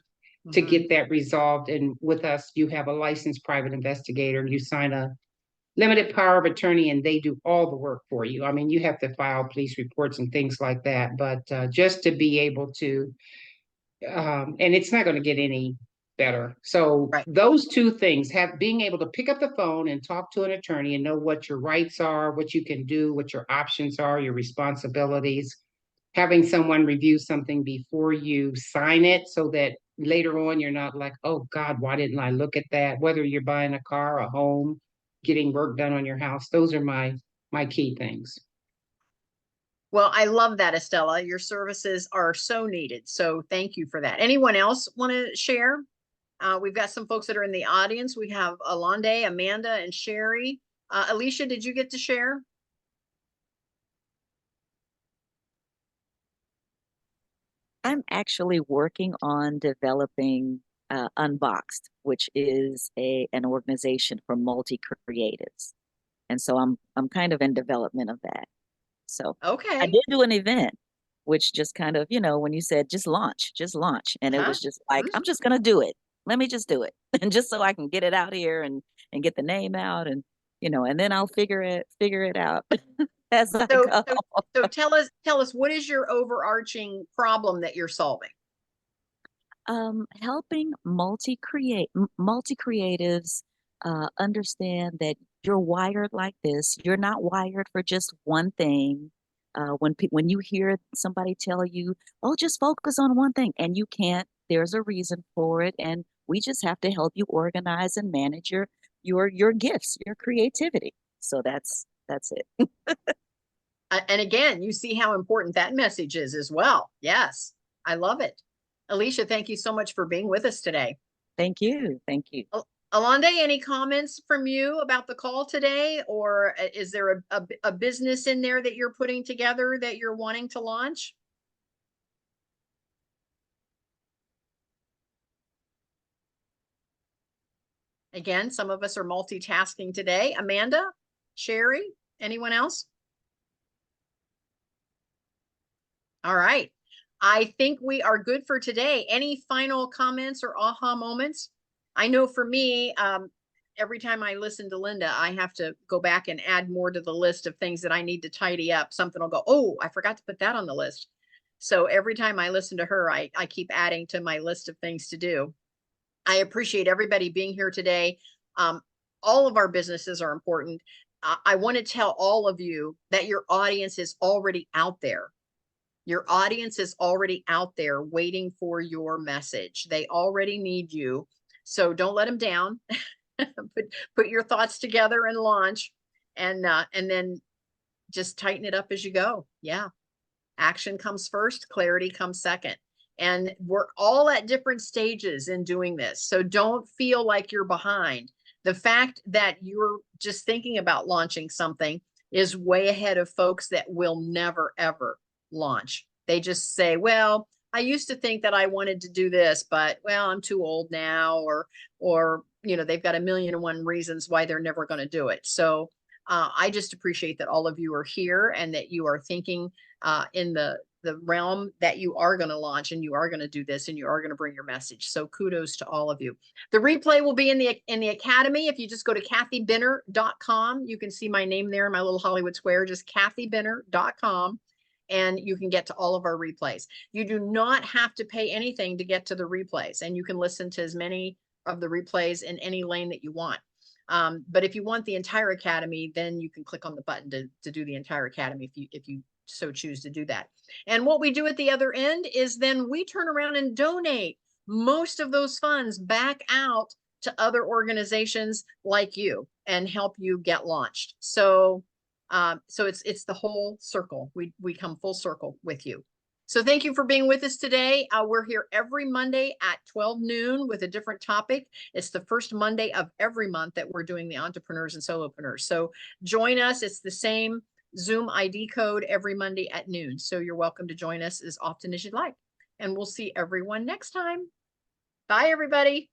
to get that resolved. And with us, you have a licensed private investigator, you sign a limited power of attorney and they do all the work for you. I mean, you have to file police reports and things like that, but just to be able to, and it's not going to get any better. So Right. those two things, being able to pick up the phone and talk to an attorney and know what your rights are, what you can do, what your options are, your responsibilities, having someone review something before you sign it so that later on you're not like, oh God, why didn't I look at that? Whether you're buying a car, a home, getting work done on your house, those are my key things. Well, I love that, Estella. Your services are so needed. So thank you for that. Anyone else want to share? We've got some folks that are in the audience. We have Alonde, Amanda, and Cheri. Alicia, did you get to share? I'm actually working on developing Unboxed, which is an organization for multi-creatives. And so I'm kind of in development of that. So I Okay. did do an event, which just kind of, when you said just launch. And it was just like, I'm just gonna do it. Let me just do it. And just so I can get it out here and get the name out and and then I'll figure it out as I So, go. so tell us what is your overarching problem that you're solving? Helping multi-creatives understand that you're wired like this. You're not wired for just one thing. When you hear somebody tell you, "Oh, just focus on one thing," and you can't, there's a reason for it, and we just have to help you organize and manage your gifts, your creativity. So that's it. And again, you see how important that message is as well. Yes, I love it. Alicia, thank you so much for being with us today. Thank you. Thank you. Alonde, any comments from you about the call today? Or is there a business in there that you're putting together that you're wanting to launch? Again, some of us are multitasking today. Amanda, Cheri, anyone else? All right. I think we are good for today. Any final comments or aha moments? I know for me, every time I listen to Linda, I have to go back and add more to the list of things that I need to tidy up. Something will go, oh, I forgot to put that on the list. So every time I listen to her, I keep adding to my list of things to do. I appreciate everybody being here today. All of our businesses are important. I want to tell all of you that your audience is already out there. Your audience is already out there waiting for your message. They already need you. So don't let them down. put your thoughts together and launch, and then just tighten it up as you go. Yeah. Action comes first, clarity comes second. And we're all at different stages in doing this. So don't feel like you're behind. The fact that you're just thinking about launching something is way ahead of folks that will never, ever launch. They just say, well, I used to think that I wanted to do this, but well, I'm too old now, or they've got a million and one reasons why they're never going to do it. So I just appreciate that all of you are here and that you are thinking in the realm that you are going to launch and you are going to do this and you are going to bring your message. So kudos to all of you. The replay will be in the academy. If you just go to kathybinner.com, you can see my name there in my little Hollywood square, just kathybinner.com. And you can get to all of our replays. You do not have to pay anything to get to the replays, and you can listen to as many of the replays in any lane that you want. But if you want the entire academy, then you can click on the button to do the entire academy if you so choose to do that. And what we do at the other end is then we turn around and donate most of those funds back out to other organizations like you and help you get launched. So it's the whole circle. We come full circle with you. So thank you for being with us today. We're here every Monday at 12 noon with a different topic. It's the first Monday of every month that we're doing the Entrepreneurs and Solopreneurs. So join us. It's the same Zoom ID code every Monday at noon. So you're welcome to join us as often as you'd like. And we'll see everyone next time. Bye, everybody.